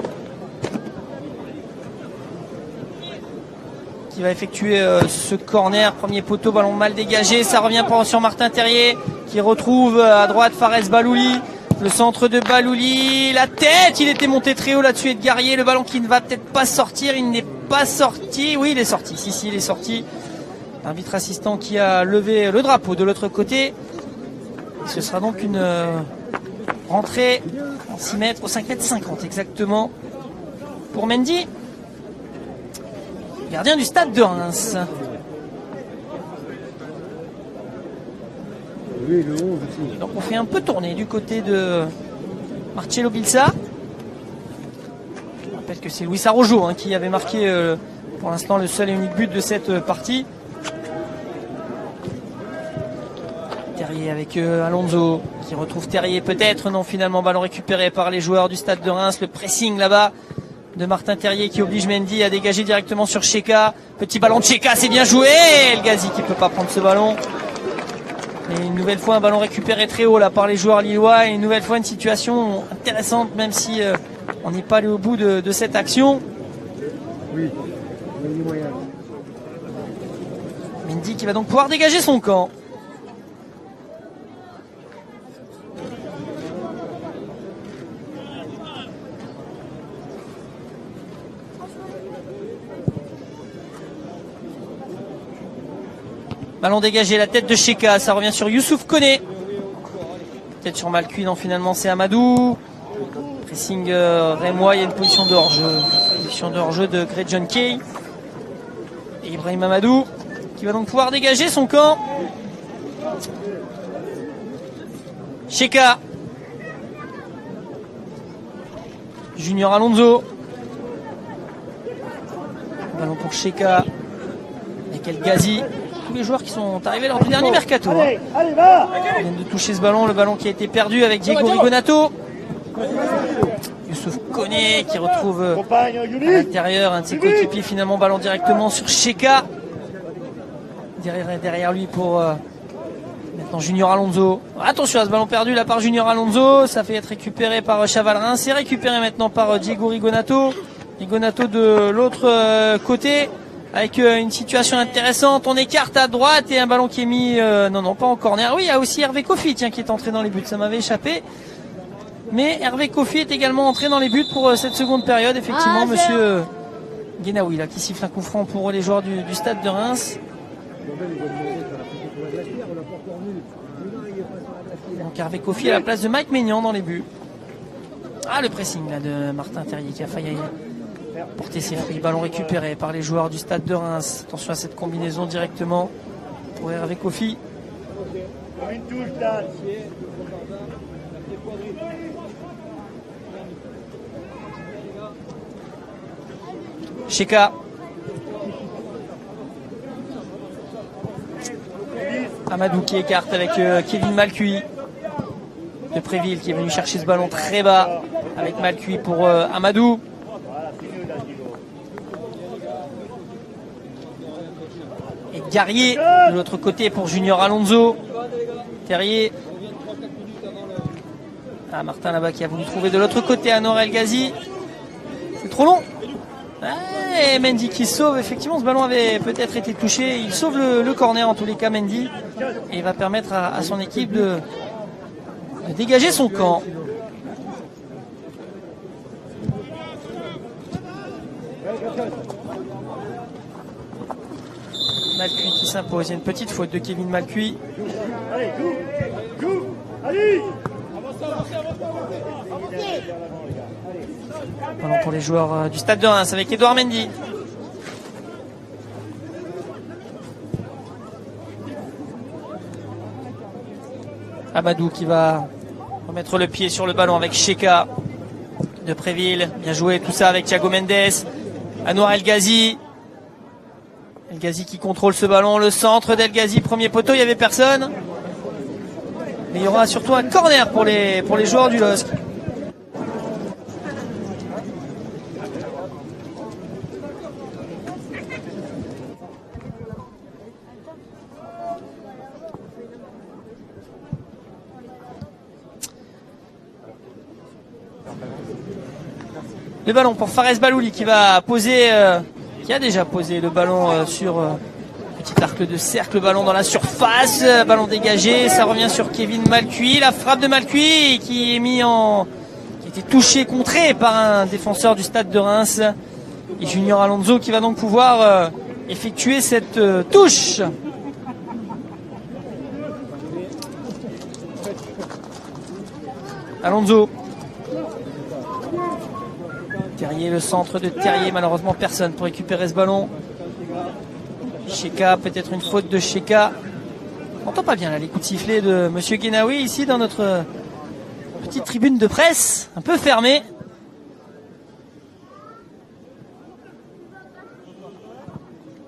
A: qui va effectuer ce corner, premier poteau, ballon mal dégagé, ça revient sur Martin Terrier qui retrouve à droite Fares Balouli, le centre de Balouli, la tête, il était monté très haut là-dessus et de Guerrier, le ballon qui ne va peut-être pas sortir, il n'est pas sorti, oui il est sorti, si il est sorti, l'arbitre assistant qui a levé le drapeau de l'autre côté, et ce sera donc une rentrée en 6 mètres, au 5 mètres 50 exactement pour Mendy, gardien du stade de Reims. Donc on fait un peu tourner du côté de Marcelo Bielsa. Je rappelle que c'est Luis Araujo hein, qui avait marqué pour l'instant le seul et unique but de cette partie. Terrier avec Alonso qui retrouve Terrier peut-être, non finalement ballon récupéré par les joueurs du stade de Reims, le pressing là-bas de Martin Terrier qui oblige Mendy à dégager directement sur Cheka. Petit ballon de Cheka, c'est bien joué. El Ghazi qui ne peut pas prendre ce ballon. Et une nouvelle fois un ballon récupéré très haut là par les joueurs lillois. Et une nouvelle fois une situation intéressante même si on n'est pas allé au bout de cette action. Oui. Mendy qui va donc pouvoir dégager son camp. Ballon dégagé, la tête de Cheka, ça revient sur Youssouf Koné. Peut-être sur Malcuit, non finalement c'est Amadou. Pressing rémois, il y a une position de hors-jeu. Position de hors-jeu de Greg John Kay. Et Ibrahim Amadou qui va donc pouvoir dégager son camp. Cheka. Junior Alonso. Ballon pour Cheka. Avec El Ghazi. Tous les joueurs qui sont arrivés lors du dernier mercato. Ils viennent de toucher ce ballon, le ballon qui a été perdu avec Diego Rigonato. Youssouf Koné qui retrouve à l'intérieur un de ses coéquipiers, finalement ballon directement sur Cheka. Derrière lui pour maintenant Junior Alonso. Attention à ce ballon perdu là par Junior Alonso, ça fait être récupéré par Chavalerin, c'est récupéré maintenant par Diego Rigonato. Rigonato de l'autre côté. Avec une situation intéressante, on écarte à droite et un ballon qui est mis, non pas en corner. Oui, il y a aussi Hervé Kofi qui est entré dans les buts, ça m'avait échappé. Mais Hervé Kofi est également entré dans les buts pour cette seconde période. Effectivement, monsieur Guénaoui là, qui siffle un coup franc pour les joueurs du stade de Reims. Donc Hervé Kofi à la place de Mike Maignan dans les buts. Ah, le pressing là de Martin Terrier qui a failli porter ses fruits. Ballon récupéré par les joueurs du Stade de Reims. Attention à cette combinaison directement pour Hervé Kofi. Cheka. Amadou qui écarte avec Kevin Malcuit. De Préville qui est venu chercher ce ballon très bas avec Malcuit pour Amadou. Et Garrier de l'autre côté pour Junior Alonso. Terrier. Ah, Martin là-bas qui a voulu trouver de l'autre côté à Noël Gazi. C'est trop long. Et Mendy qui sauve. Effectivement, ce ballon avait peut-être été touché. Il sauve le corner en tous les cas, Mendy. Et il va permettre à son équipe de dégager son camp. Malcuit qui s'impose. Il y a une petite faute de Kevin Malcuit. Ballon pour les joueurs du Stade de Reims avec Edouard Mendy. Amadou qui va remettre le pied sur le ballon avec Cheka de Préville. Bien joué tout ça avec Thiago Mendes. Anouar El Ghazi. El Ghazi qui contrôle ce ballon. Le centre d'El Ghazi. Premier poteau, il n'y avait personne. Mais il y aura surtout un corner pour les joueurs du LOSC. Le ballon pour Fares Balouli qui va poser, qui a déjà posé le ballon sur petit arc de cercle, ballon dans la surface, ballon dégagé, ça revient sur Kevin Malcuit, la frappe de Malcuit qui est qui a été touché, contré par un défenseur du Stade de Reims. Et Junior Alonso qui va donc pouvoir effectuer cette touche. Alonso. Terrier, le centre de Terrier, malheureusement personne pour récupérer ce ballon. Cheka, peut-être une faute de Cheka. On n'entend pas bien là les coups de sifflet de Monsieur Guénaoui ici dans notre petite tribune de presse, un peu fermée.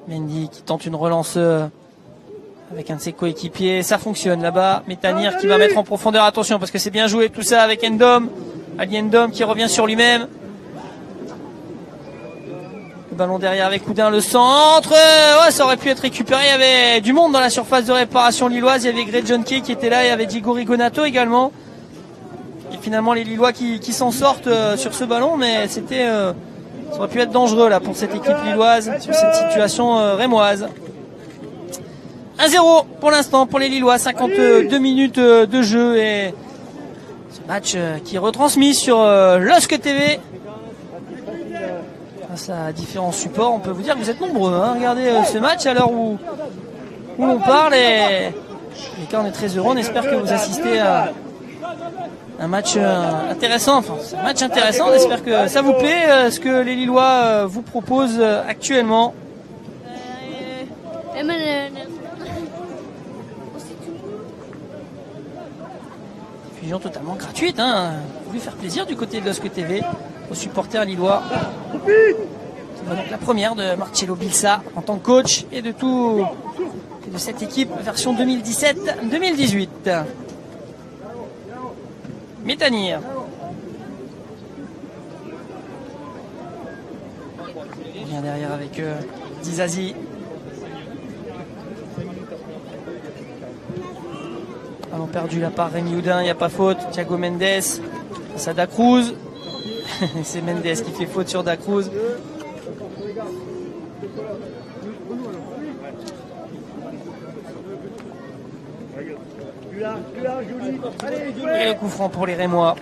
A: Mendy qui tente une relance avec un de ses coéquipiers, ça fonctionne là-bas. Métanir qui va mettre en profondeur, attention parce que c'est bien joué tout ça avec Ndom. Ali Ndom qui revient sur lui-même. Ballon derrière avec Houdin, le centre, ouais, ça aurait pu être récupéré, il y avait du monde dans la surface de réparation lilloise, il y avait Greg Jonke qui était là, il y avait Diego Rigonato également, et finalement les Lillois qui s'en sortent sur ce ballon, mais c'était, ça aurait pu être dangereux là pour cette équipe lilloise, sur cette situation rémoise. 1-0 pour l'instant pour les Lillois, 52 minutes de jeu, et ce match qui est retransmis sur LOSC TV. Grâce à différents supports, on peut vous dire que vous êtes nombreux à regarder ce match à l'heure où l'on parle, et on est très heureux, on espère que vous assistez à un match intéressant, enfin c'est un match intéressant, on espère que ça vous plaît, ce que les Lillois vous proposent actuellement. Diffusion totalement gratuite, hein. Vous voulez faire plaisir du côté de LOSC TV aux supporters lillois. C'est donc la première de Marcello Bilsa en tant que coach et de cette équipe version 2017-2018. Métanir. On vient derrière avec Dizazi. Ballon perdu là par Rémi Houdin, il n'y a pas faute. Thiago Mendes face à Dacruz. C'est Mendes qui fait faute sur Dacruz. Et le coup franc pour les Rémois.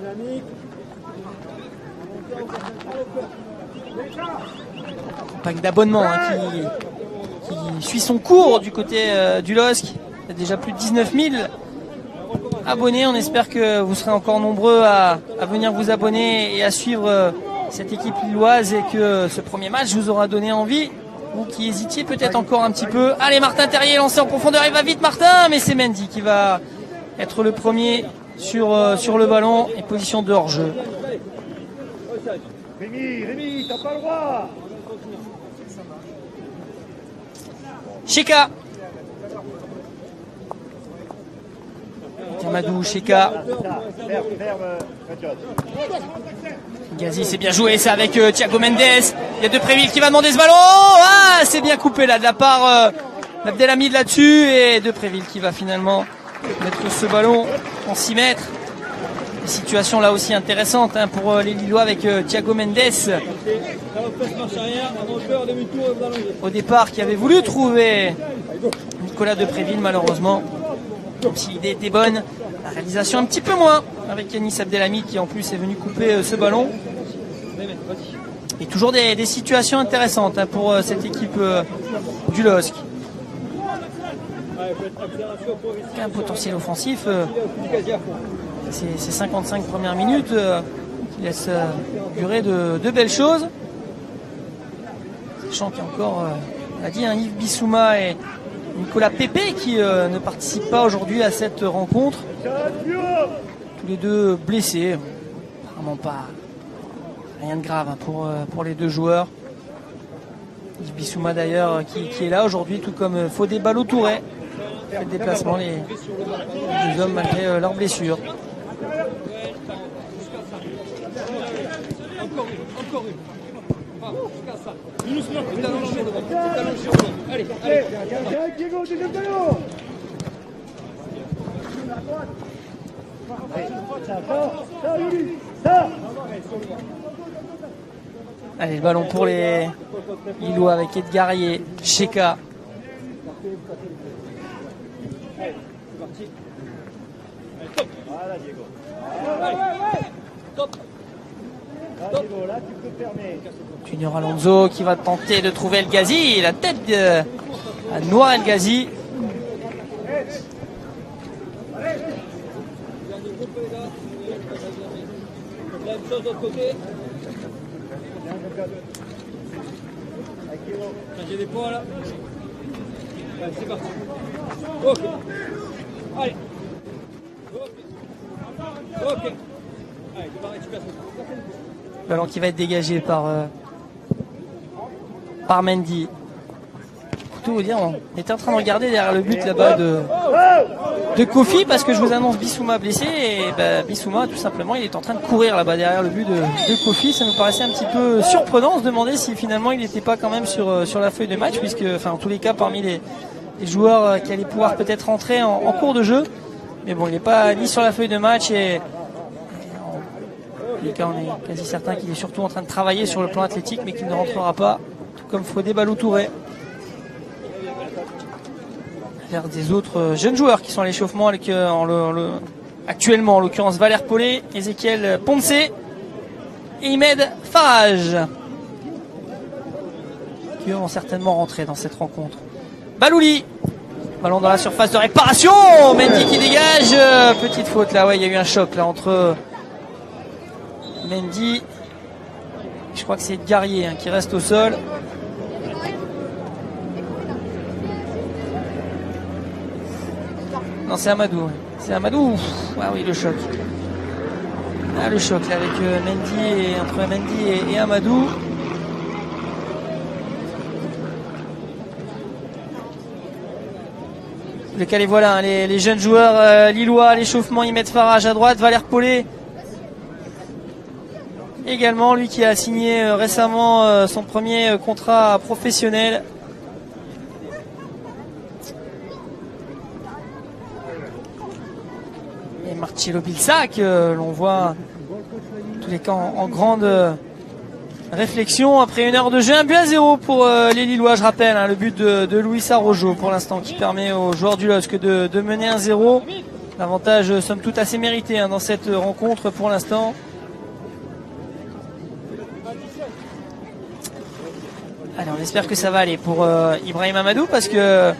A: Campagne d'abonnement qui suit son cours du côté du LOSC. Il y a déjà plus de 19 000 abonnés. On espère que vous serez encore nombreux à venir vous abonner et à suivre cette équipe lilloise et que ce premier match vous aura donné envie. Vous qui hésitiez peut-être encore un petit peu. Allez, Martin Terrier lancé en profondeur, il va vite Martin, mais c'est Mendy qui va être le premier sur le ballon et position de hors-jeu.
B: Rémi, t'as pas le droit.
A: Cheka. Amadou, Cheka. Gazi, c'est bien joué, c'est avec Thiago Mendes. Il y a Depréville qui va demander ce ballon. Ah, c'est bien coupé là de la part d'Abdelhamid là-dessus. Et Depréville qui va finalement mettre ce ballon en 6 mètres. Une situation là aussi intéressante pour les Lillois avec Thiago Mendes. Au départ, qui avait voulu trouver Nicolas Depréville, malheureusement. Même si l'idée était bonne, la réalisation un petit peu moins avec Yanis Abdelhamid qui en plus est venu couper ce ballon. Et toujours des situations intéressantes pour cette équipe du LOSC. Un potentiel offensif. Ces 55 premières minutes qui laissent durer de belles choses. Sachant qu'il y a encore, on a dit, Yves Bissouma et Nicolas Pépé qui ne participent pas aujourd'hui à cette rencontre. Tous les deux blessés. Vraiment pas rien de grave pour les deux joueurs. Yves Bissouma d'ailleurs qui est là aujourd'hui, tout comme Fodé Ballo-Touré. Fait le déplacement les deux hommes malgré leurs blessures. Encore une. Allez. Allez, le ballon pour les Lillois avec Edgarier, Cheka.
B: Voilà, Diego. Top. Là, tu peux fermer.
A: Junior Alonso qui va tenter de trouver El Ghazi. La tête à Noir El Ghazi.
C: J'ai des points là. C'est parti. Ok. Allez. Ok. Allez, démarre récupération.
A: Ballon qui va être dégagé par Mendy. Pour tout vous dire, on était en train de regarder derrière le but là-bas de Kofi parce que je vous annonce Bissouma blessé et Bissouma tout simplement il est en train de courir là-bas derrière le but de Kofi. Ça nous paraissait un petit peu surprenant. On se demandait si finalement il n'était pas quand même sur la feuille de match puisque enfin en tous les cas parmi les joueurs qui allaient pouvoir peut-être rentrer en cours de jeu. Mais bon, il n'est pas ni sur la feuille de match et en tous les cas on est quasi certain qu'il est surtout en train de travailler sur le plan athlétique mais qu'il ne rentrera pas, tout comme Fodé Ballo-Touré. Vers des autres jeunes joueurs qui sont à l'échauffement avec actuellement en l'occurrence Valère Paulet, Ezekiel Ponce et Imed Farage qui vont certainement rentrer dans cette rencontre. Balouli, ballon dans la surface de réparation, Mendy qui dégage, petite faute là, ouais il y a eu un choc là entre Mendy, je crois que c'est Edgarier qui reste au sol. Non, c'est Amadou. C'est Amadou. Ah oui, le choc. Ah, le choc là avec Mendy et entre Mendy et Amadou. Les voilà, hein, les jeunes joueurs lillois, l'échauffement, ils mettent Farage à droite, Valère Paulet également, lui qui a signé récemment son premier contrat professionnel. Et Marcello Bilsac, l'on voit en tous les cas en grande réflexion après une heure de jeu, 1-0 pour les Lillois, je rappelle, hein, le but de Luis Arrojo pour l'instant qui permet aux joueurs du LOSC de mener 1-0. L'avantage somme toute assez mérité dans cette rencontre pour l'instant. Allez, on espère que ça va aller pour Ibrahim Amadou parce que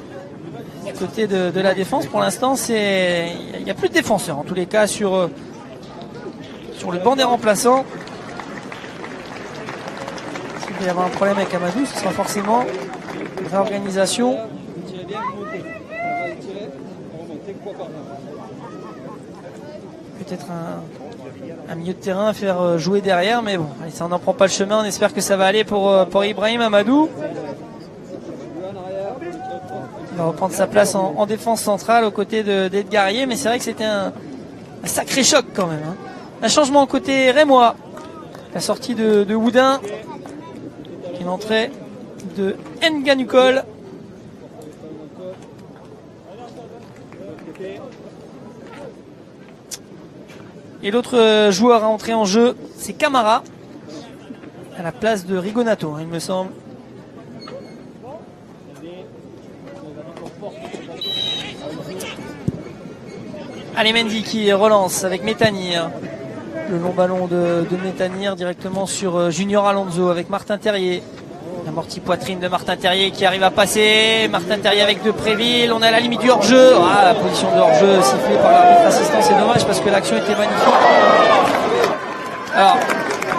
A: côté de la défense. Pour l'instant, il n'y a plus de défenseurs en tous les cas sur le banc des remplaçants. S'il peut y avoir un problème avec Amadou, ce sera forcément une réorganisation.
C: Vous tirez bien, vous montez. On va tirer, on va monter quoi par là.
A: Peut-être un milieu de terrain à faire jouer derrière, mais bon, allez, ça on n'en prend pas le chemin. On espère que ça va aller pour Ibrahim Amadou. Il va reprendre sa place en défense centrale aux côtés d'Edgarié, mais c'est vrai que c'était un sacré choc quand même. Hein. Un changement côté rémois. La sortie de Houdin. Une entrée de Nganukol. Et l'autre joueur à entrer en jeu, c'est Camara. À la place de Rigonato, hein, il me semble. Allez, Mendy qui relance avec Métanire. Le long ballon de Métanire directement sur Junior Alonso avec Martin Terrier. L'amorti poitrine de Martin Terrier qui arrive à passer. Martin Terrier avec Depréville. On est à la limite du hors-jeu. Ah, la position de hors-jeu sifflée par l'arbitre assistant. C'est dommage parce que l'action était magnifique. Alors,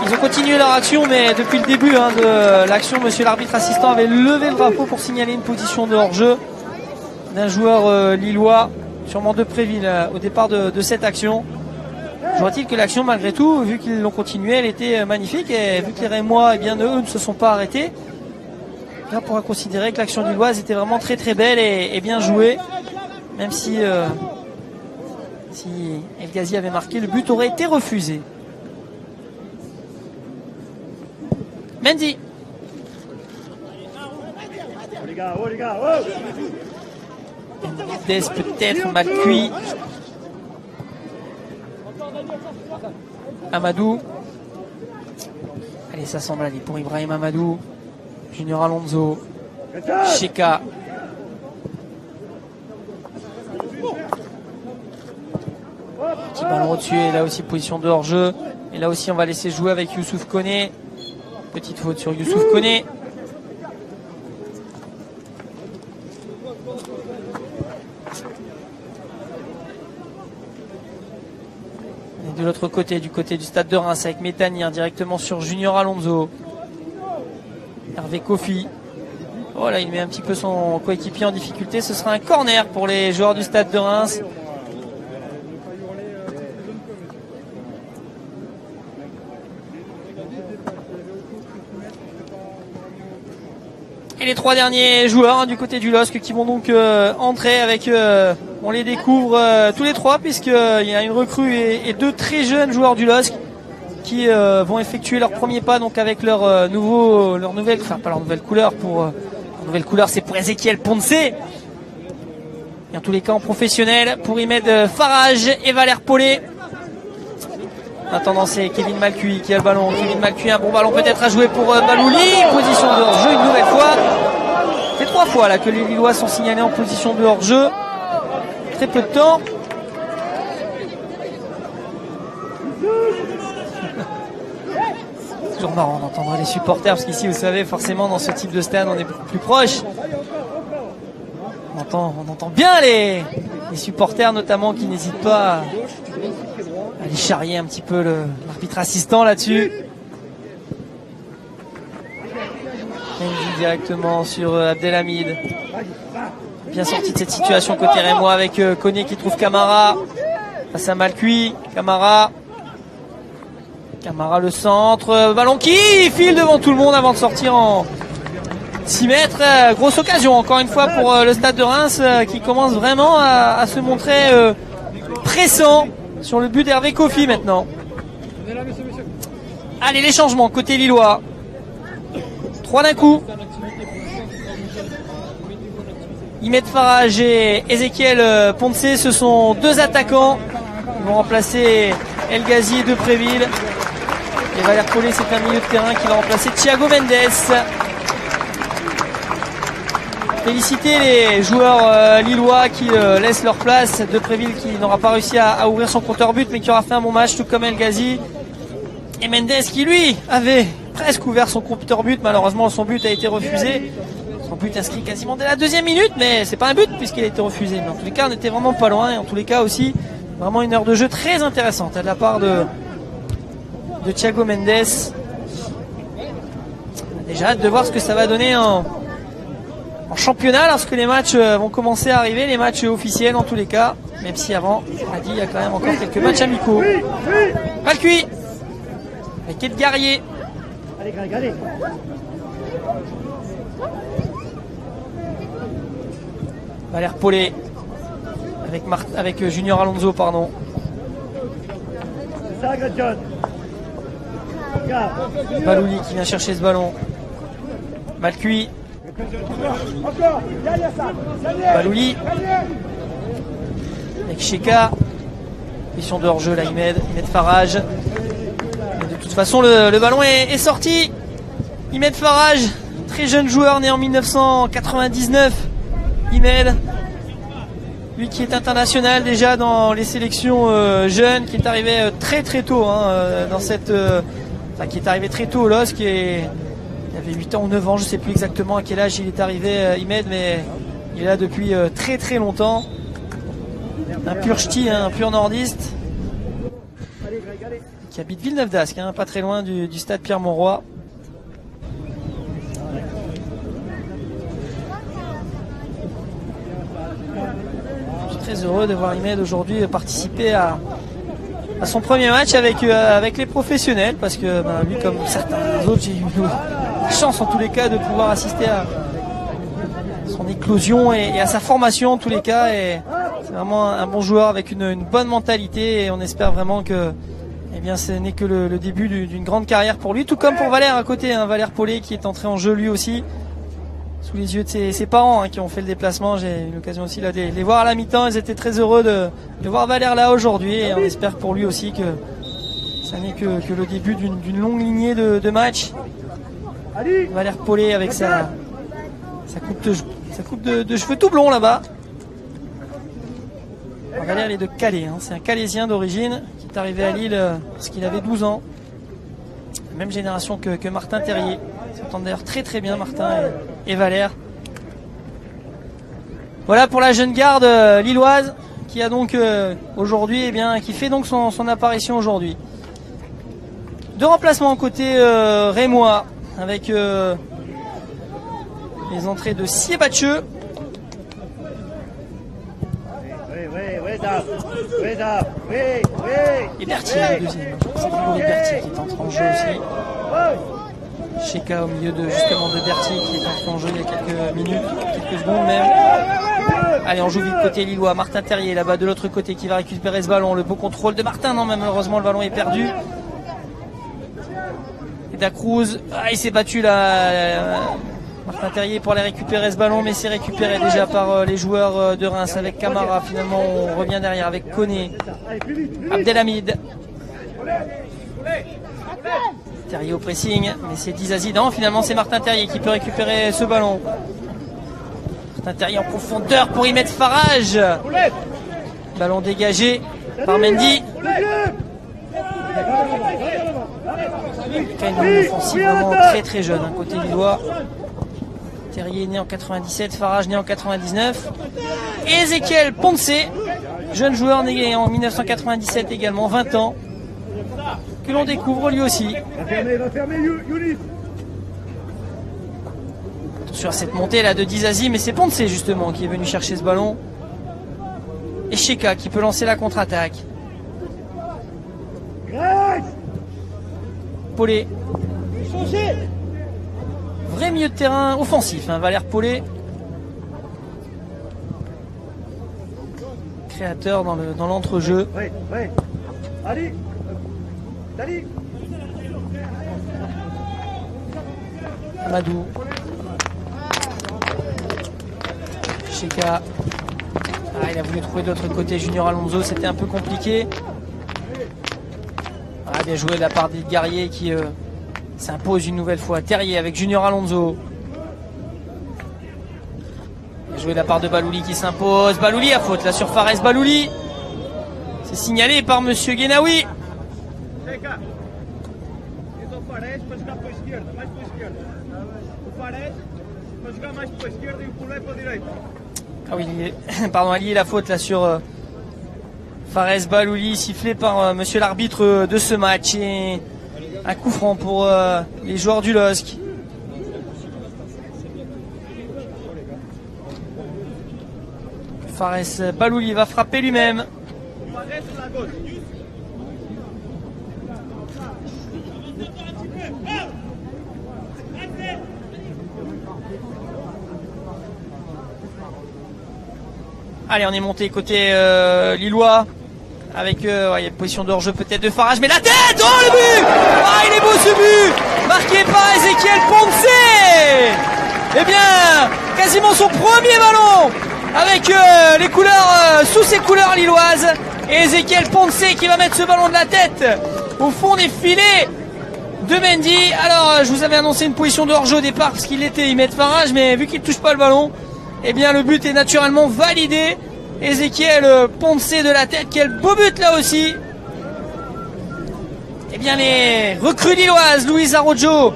A: ils ont continué leur action, mais depuis le début de l'action, monsieur l'arbitre assistant avait levé le drapeau pour signaler une position de hors-jeu d'un joueur lillois, sûrement Depréville, au départ de cette action. Je vois-t-il que l'action, malgré tout, vu qu'ils l'ont continué, elle était magnifique, et vu que les Rémois, eux, ne se sont pas arrêtés, on pourra considérer que l'action lilloise était vraiment très très belle et bien jouée, même si El Ghazi avait marqué, le but aurait été refusé. Mendy.
B: Oh les gars,
A: Mendes peut-être mal cuit. Amadou. Allez, ça semble aller pour Ibrahim Amadou. Junior Alonso. Cheka. Petit ballon au-dessus, et là aussi position de hors-jeu. Et là aussi on va laisser jouer avec Youssouf Koné. Petite faute sur Youssouf Koné. Et de l'autre côté, du côté du stade de Reims, avec Métanire directement sur Junior Alonso. Hervé Kofi. Oh là, il met un petit peu son coéquipier en difficulté. Ce sera un corner pour les joueurs du stade de Reims. Et les trois derniers joueurs du côté du LOSC qui vont donc entrer avec, on les découvre tous les trois, puisqu'il y a une recrue et deux très jeunes joueurs du LOSC qui vont effectuer leur premier pas donc avec leur nouvelle, enfin pas leur nouvelle couleur, leur nouvelle couleur c'est pour Ezequiel Ponce. Et en tous les cas en professionnel pour Imed Farage et Valère Paulet. En attendant, c'est Kevin Malcuit qui a le ballon. Kevin Malcuit, un bon ballon peut-être à jouer pour Balouli. Position de hors-jeu une nouvelle fois. Ça fait 3 fois là que les Lillois sont signalés en position de hors-jeu. Très peu de temps. C'est toujours marrant d'entendre les supporters, parce qu'ici, vous savez, forcément, dans ce type de stade, on est beaucoup plus proche. On entend bien les supporters, notamment, qui n'hésitent pas à aller charrier un petit peu l'arbitre assistant là-dessus. Mendy directement sur Abdelhamid. Bien sorti de cette situation côté rémois avec Koné qui trouve Camara. Face à Malcuit. Camara le centre. Ballon qui file devant tout le monde avant de sortir en 6 mètres. Grosse occasion encore une fois pour le stade de Reims qui commence vraiment à se montrer pressant sur le but d'Hervé Kofi maintenant. Allez, les changements côté lillois. 3 d'un coup. Imed Farage et Ezequiel Ponce, ce sont 2 attaquants. Ils vont remplacer El Ghazi et Depréville. Et Valère Paulet, c'est un milieu de terrain qui va remplacer Thiago Mendes. Féliciter les joueurs lillois qui laissent leur place. Depréville qui n'aura pas réussi à ouvrir son compteur but, mais qui aura fait un bon match, tout comme El Ghazi. Et Mendes qui, lui, avait presque ouvert son compteur but. Malheureusement, son but a été refusé. Son but inscrit quasiment dès la 2e minute, mais c'est pas un but puisqu'il a été refusé. Mais en tous les cas, on était vraiment pas loin. Et en tous les cas aussi, vraiment une heure de jeu très intéressante de la part de Thiago Mendes. Déjà hâte de voir ce que ça va donner en championnat lorsque les matchs vont commencer à arriver, les matchs officiels en tous les cas. Même si avant, on a dit, il y a quand même encore quelques matchs amicaux. Pas le cuit avec Edgarier.
B: Allez, Greg, allez.
A: Valère Paulet avec Junior Alonso, pardon.
B: Ça, Greg John.
A: Balouli qui vient chercher ce ballon. Mal cuit.
B: Encore. Derrière ça.
A: Balouli. Avec Cheka. Question de hors-jeu là, Imed Farage. Et de toute façon, le ballon est sorti. Imed Farage, très jeune joueur né en 1999. Imed, lui qui est international déjà dans les sélections jeunes, qui est arrivé très tôt dans cette, qui est arrivé très tôt au LOSC, il avait 8 ans ou 9 ans, je ne sais plus exactement à quel âge il est arrivé Imed, mais il est là depuis très longtemps. Un pur ch'ti, un pur nordiste, qui habite Villeneuve d'Ascq, pas très loin du stade Pierre-Mauroy. Très heureux de voir Imed aujourd'hui participer à son premier match avec les professionnels, parce que lui, comme certains autres, j'ai eu la chance en tous les cas de pouvoir assister à son éclosion et à sa formation en tous les cas, et c'est vraiment un bon joueur avec une bonne mentalité, et on espère vraiment que ce n'est que le début d'une grande carrière pour lui, tout comme pour Valère à côté, Valère Paulet qui est entré en jeu lui aussi sous les yeux de ses parents qui ont fait le déplacement. J'ai eu l'occasion aussi là, de les voir à la mi-temps. Ils étaient très heureux de voir Valère là aujourd'hui, et on espère pour lui aussi que ça n'est que le début d'une longue lignée de matchs. Valère Paulet avec sa coupe de cheveux tout blond là-bas. Valère, il est de Calais, c'est un Calaisien d'origine qui est arrivé à Lille parce qu'il avait 12 ans. Même génération que Martin Terrier. Ils s'entendent d'ailleurs très bien, Martin et Valère. Voilà pour la jeune garde lilloise qui a donc aujourd'hui, qui fait donc son apparition aujourd'hui. Deux remplacements côté rémois avec les entrées de Siebatcheux. Et Berthier, le deuxième. C'est Grégory Berthier qui est entré en jeu aussi. Cheka au milieu de Berthier qui est entré en jeu il y a quelques minutes, quelques secondes même. Allez, on joue vite côté lillois. Martin Terrier là-bas de l'autre côté qui va récupérer ce ballon. Le beau contrôle de Martin. Non, mais malheureusement le ballon est perdu. Et Dacruz, il s'est battu là. Martin Terrier pour aller récupérer ce ballon, mais c'est récupéré déjà par les joueurs de Reims avec Camara. Finalement, on revient derrière avec Koné, Abdelhamid. Terrier au pressing, mais c'est Dizazi. Non, finalement, c'est Martin Terrier qui peut récupérer ce ballon. Martin Terrier en profondeur pour y mettre Farage. Ballon dégagé par Mendy. Une offensive vraiment très jeune, côté lillois. Terrier né en 97, Farage né en 99. Et Ezequiel Ponce, jeune joueur né en 1997 également, 20 ans, que l'on découvre lui aussi. Attention à cette montée là de Dizazi, mais c'est Ponce justement qui est venu chercher ce ballon. Et Cheka qui peut lancer la contre-attaque. Paulet. Vrai milieu de terrain offensif, Valère Paulet. Créateur dans l'entrejeu.
B: Allez.
A: Amadou. Cheka. Il a voulu trouver de l'autre côté Junior Alonso, c'était un peu compliqué. Bien joué de la part d'Edgarier qui s'impose une nouvelle fois. Terrier avec Junior Alonso. Bien joué de la part de Balouli qui s'impose. Balouli à faute là sur Fares. Balouli. C'est signalé par Monsieur Guenaoui. Ah oui, pardon, allié la faute là sur Fares Balouli, sifflé par monsieur l'arbitre de ce match. Et un coup franc pour les joueurs du LOSC. Fares Balouli va frapper lui-même. Allez, on est monté côté lillois avec il y a une position de hors-jeu peut-être de Farage, mais la tête, oh le but, ah il est beau ce but, marqué par Ezequiel Ponce. Eh bien, quasiment son premier ballon avec les couleurs sous ses couleurs lilloises, et Ezequiel Ponce qui va mettre ce ballon de la tête au fond des filets de Mendy. Alors, je vous avais annoncé une position de hors-jeu au départ parce qu'il était, il met Farage, mais vu qu'il touche pas le ballon, eh bien le but est naturellement validé. Ezequiel Ponce de la tête, quel beau but là aussi. Eh bien les recrues lilloises, Luis Araujo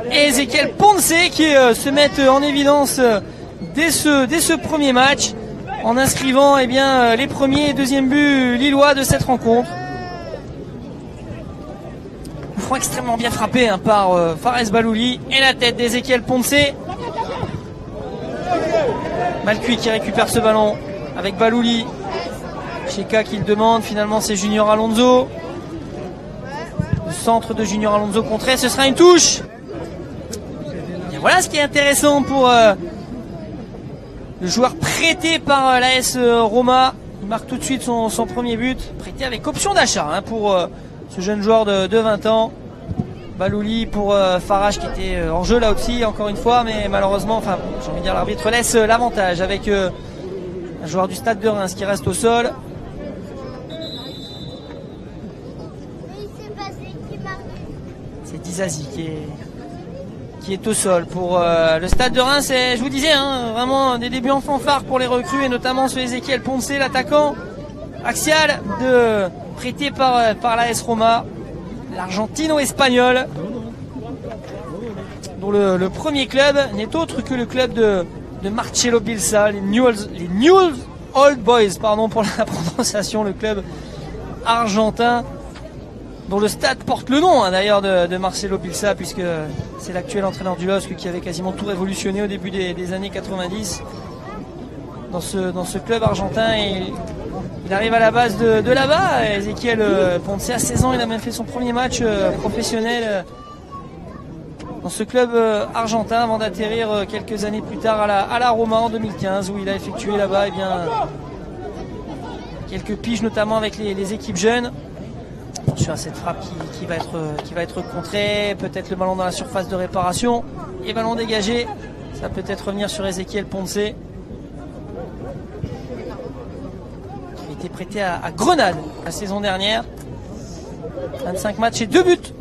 A: et Ezequiel Ponce qui se mettent en évidence dès ce premier match en inscrivant eh bien les premiers et deuxième buts lillois de cette rencontre. Coup franc extrêmement bien frappé par Fares Balouli et la tête d'Ezequiel Ponce. Malcuit qui récupère ce ballon avec Balouli. Cheka qui le demande, finalement c'est Junior Alonso. Le centre de Junior Alonso contré, ce sera une touche. Et voilà ce qui est intéressant pour le joueur prêté par l'AS Roma. Il marque tout de suite son premier but, prêté avec option d'achat pour ce jeune joueur de 20 ans. Balouli pour Farage qui était en jeu là aussi encore une fois, mais malheureusement, enfin j'ai envie de dire, l'arbitre laisse l'avantage avec un joueur du Stade de Reims qui reste au sol. C'est Dizazi qui est au sol pour le Stade de Reims. Et je vous disais, vraiment des débuts en fanfare pour les recrues et notamment ce Ezequiel Ponce, l'attaquant axial prêté par l'AS Roma. L'Argentino-Espagnol, dont le premier club n'est autre que le club de Marcelo Bielsa, les Newell's Old Boys, pardon pour la prononciation, le club argentin dont le stade porte le nom d'ailleurs de Marcelo Bielsa, puisque c'est l'actuel entraîneur du LOSC qui avait quasiment tout révolutionné au début des années 90 dans ce club argentin. Et il arrive à la base de là-bas. Ezequiel Ponce à 16 ans, il a même fait son premier match professionnel dans ce club argentin avant d'atterrir quelques années plus tard à la Roma en 2015, où il a effectué là-bas quelques piges, notamment avec les équipes jeunes. Attention à cette frappe qui va être contrée, peut-être le ballon dans la surface de réparation et ballon dégagé. Ça peut peut-être revenir sur Ezequiel Ponce. Été prêté à Grenade la saison dernière. 25 matchs et 2 buts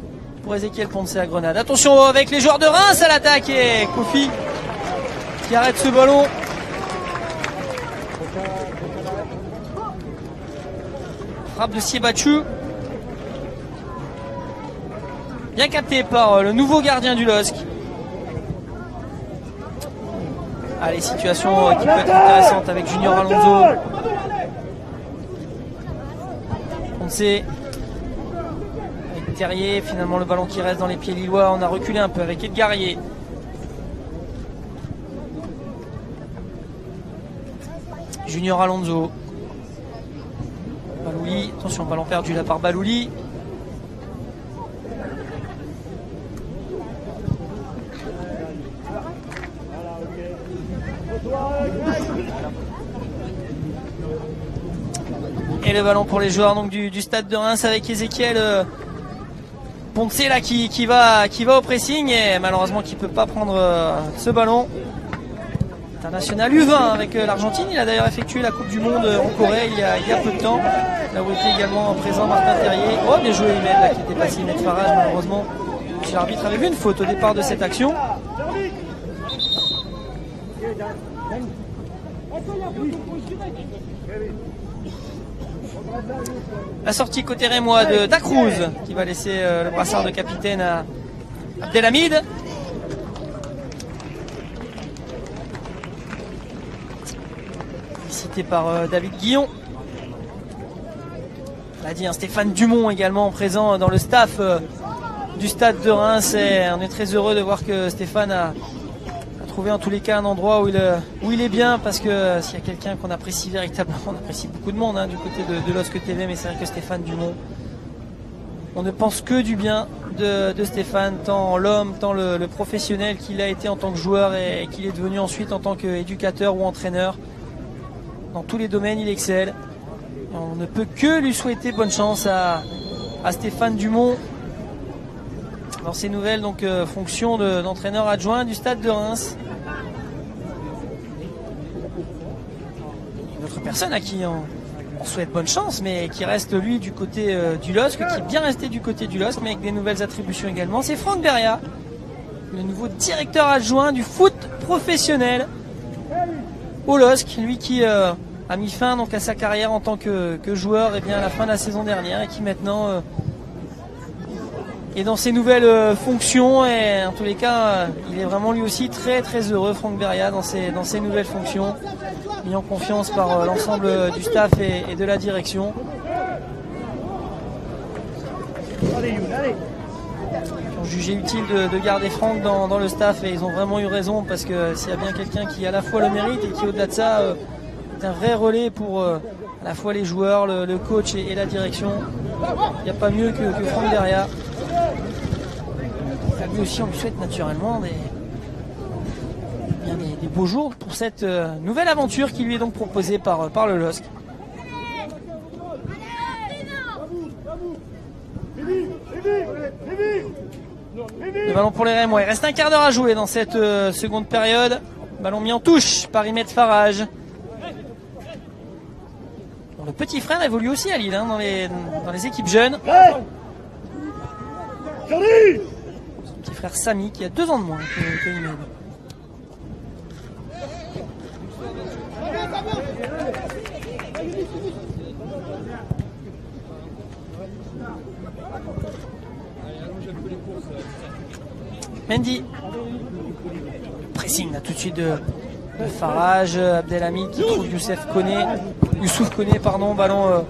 A: pour Ezequiel Ponce à Grenade. Attention avec les joueurs de Reims à l'attaque, et Kofi qui arrête ce ballon. Frappe de Siebatchou. Bien capté par le nouveau gardien du LOSC. Allez, situation qui peut être intéressante avec Junior Alonso. Ponce avec Terrier, finalement le ballon qui reste dans les pieds lillois. On a reculé un peu avec Edgarier. Junior Alonso. Balouli, attention, ballon perdu là par Balouli. Et le ballon pour les joueurs donc du Stade de Reims avec Ezequiel Ponce là qui va au pressing, et malheureusement qui peut pas prendre ce ballon. International U20 avec l'Argentine. Il a d'ailleurs effectué la Coupe du Monde en Corée il y a peu de temps. Là où était également présent Martin Terrier. Oh, bien joué Imed là qui était passé Imed Farage. Malheureusement, l'arbitre avait vu une faute au départ de cette action. La sortie côté rémois de Dacruz qui va laisser le brassard de capitaine à Abdelhamid. cité par David Guillon. On l'a dit, Stéphane Dumont également présent dans le staff du Stade de Reims. Et on est très heureux de voir que Stéphane a trouvé en tous les cas un endroit où il est bien, parce que s'il y a quelqu'un qu'on apprécie véritablement, on apprécie beaucoup de monde du côté de LOSC TV, mais c'est vrai que Stéphane Dumont, on ne pense que du bien de Stéphane, tant l'homme, tant le professionnel qu'il a été en tant que joueur et qu'il est devenu ensuite en tant qu'éducateur ou entraîneur. Dans tous les domaines, il excelle. On ne peut que lui souhaiter bonne chance à Stéphane Dumont dans ses nouvelles fonctions d'entraîneur adjoint du Stade de Reims. Une autre personne à qui on souhaite bonne chance, mais qui reste lui du côté du LOSC, qui est bien resté du côté du LOSC, mais avec des nouvelles attributions également. C'est Franck Beria, le nouveau directeur adjoint du foot professionnel au LOSC, lui qui a mis fin à sa carrière en tant que joueur à la fin de la saison dernière, et qui maintenant est dans ses nouvelles fonctions. Et en tous les cas, il est vraiment lui aussi très très heureux, Franck Beria, dans ses nouvelles fonctions, mis en confiance par l'ensemble du staff et de la direction. Ils ont jugé utile de garder Franck dans le staff, et ils ont vraiment eu raison, parce que s'il y a bien quelqu'un qui à la fois le mérite et qui au-delà de ça est un vrai relais pour à la fois les joueurs, le coach et la direction, il n'y a pas mieux que Franck Beria. Lui aussi, on lui souhaite naturellement des beaux jours pour cette nouvelle aventure qui lui est donc proposée par le LOSC. Le ballon pour les Rémois. Il reste un quart d'heure à jouer dans cette seconde période. Ballon mis en touche par Imet Farage. Bon, le petit frère évolue aussi à Lille, dans les équipes jeunes. Son petit frère Samy qui a 2 ans de moins que Imet. Mendy. Pressing là tout de suite de Farage. Abdelhamid qui trouve Youssouf Koné, ballon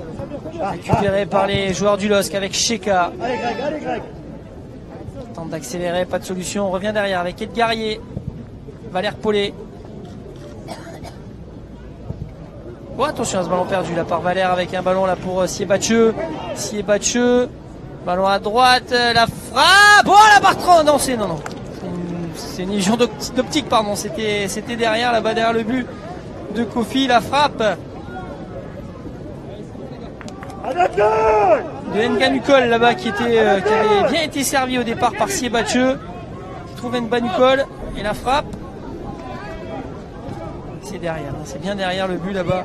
A: récupéré par les joueurs du LOSC avec Sheka. Tente d'accélérer, pas de solution. On revient derrière avec Edgarier. Valère Paulet. Oh, attention à ce ballon perdu là par Valère, avec un ballon là pour Siebatcheux. Ballon à droite, la frappe. Oh, la Bartrand. Non, c'est une illusion d'optique, pardon. C'était derrière, là-bas derrière le but de Kofi, la frappe de Nganucol là-bas qui avait bien été servi au départ par Siebatcheux, qui trouvait Nganucol, et la frappe. C'est derrière, c'est bien derrière le but là-bas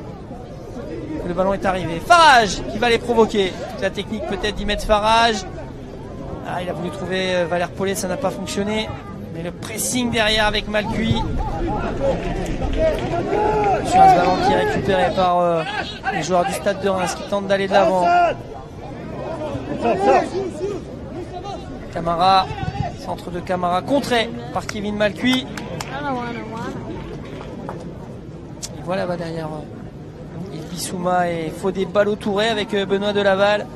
A: que le ballon est arrivé. Farage qui va les provoquer. Toute la technique peut-être d'y mettre Farage. Il a voulu trouver Valère Paulet, ça n'a pas fonctionné. Mais le pressing derrière avec Malcuit. Sur un ballon qui est récupéré par les joueurs du Stade de Reims qui tentent d'aller de l'avant. Camara, centre de Camara, contré par Kevin Malcuit. Et voilà derrière Bissouma et Fodé Balotouré avec Benoît Delaval.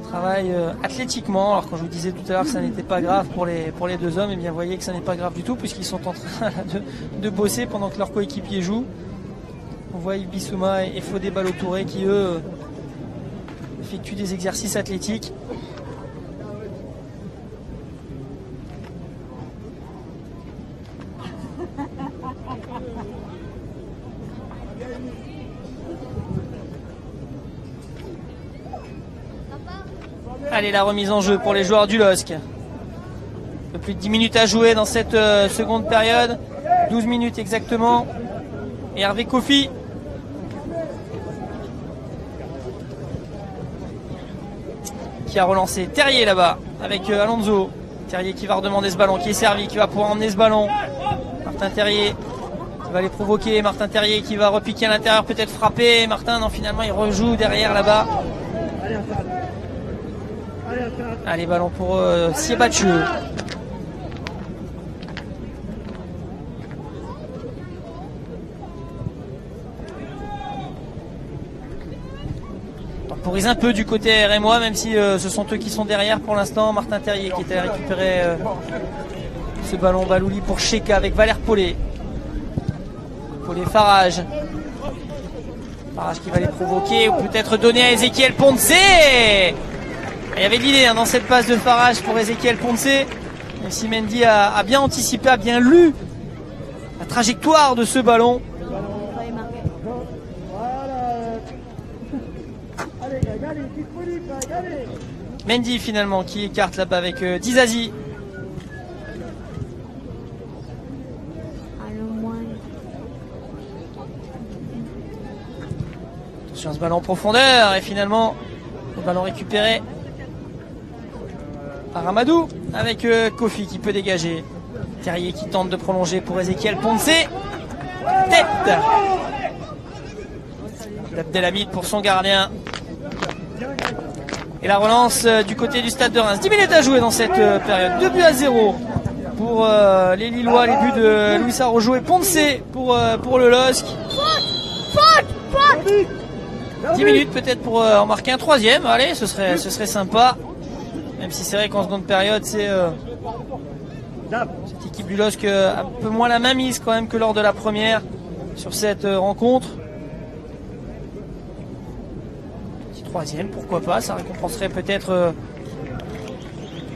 A: Travail athlétiquement. Alors quand je vous disais tout à l'heure que ça n'était pas grave pour les deux hommes, et bien vous voyez que ça n'est pas grave du tout, puisqu'ils sont en train de bosser pendant que leurs coéquipiers jouent. On voit Yves Bissouma et Fodé Balotouré qui eux effectuent des exercices athlétiques. Allez, la remise en jeu pour les joueurs du LOSC. Un peu plus de 10 minutes à jouer dans cette seconde période. 12 minutes exactement. Et Hervé Kofi. Qui a relancé Terrier là-bas avec Alonso. Terrier qui va redemander ce ballon, qui est servi, qui va pouvoir emmener ce ballon. Martin Terrier qui va les provoquer. Martin Terrier qui va repiquer à l'intérieur, peut-être frapper. Martin, non, finalement il rejoue derrière là-bas. Allez, ballon pour Siebatcheux. temporise un peu du côté RMois, même si ce sont eux qui sont derrière pour l'instant. Martin Terrier qui était à récupérer ce ballon. Balouli pour Cheka avec Valère Paulet. Paulet Farage. Farage qui va les provoquer ou peut-être donner à Ezequiel Ponce. Il y avait de l'idée dans cette passe de Farage pour Ezequiel Ponce. Même si Mendy a bien anticipé, a bien lu la trajectoire de ce ballon. Mendy finalement qui écarte là-bas avec Dizazi. Attention à ce ballon en profondeur et finalement le ballon récupéré par Amadou avec Kofi qui peut dégager. Terrier qui tente de prolonger pour Ezequiel Ponce. Tête d'Abdelhamid pour son gardien. Et la relance du côté du Stade de Reims. 10 minutes à jouer dans cette période. 2-0 pour les Lillois. Les buts de Luis Araujo et Ponce pour le LOSC. 10 minutes peut-être pour en marquer un troisième. Allez, ce serait sympa. Même si c'est vrai qu'en seconde période, c'est cette équipe du LOSC un peu moins la mainmise quand même que lors de la première sur cette rencontre. Troisième, pourquoi pas, ça récompenserait peut-être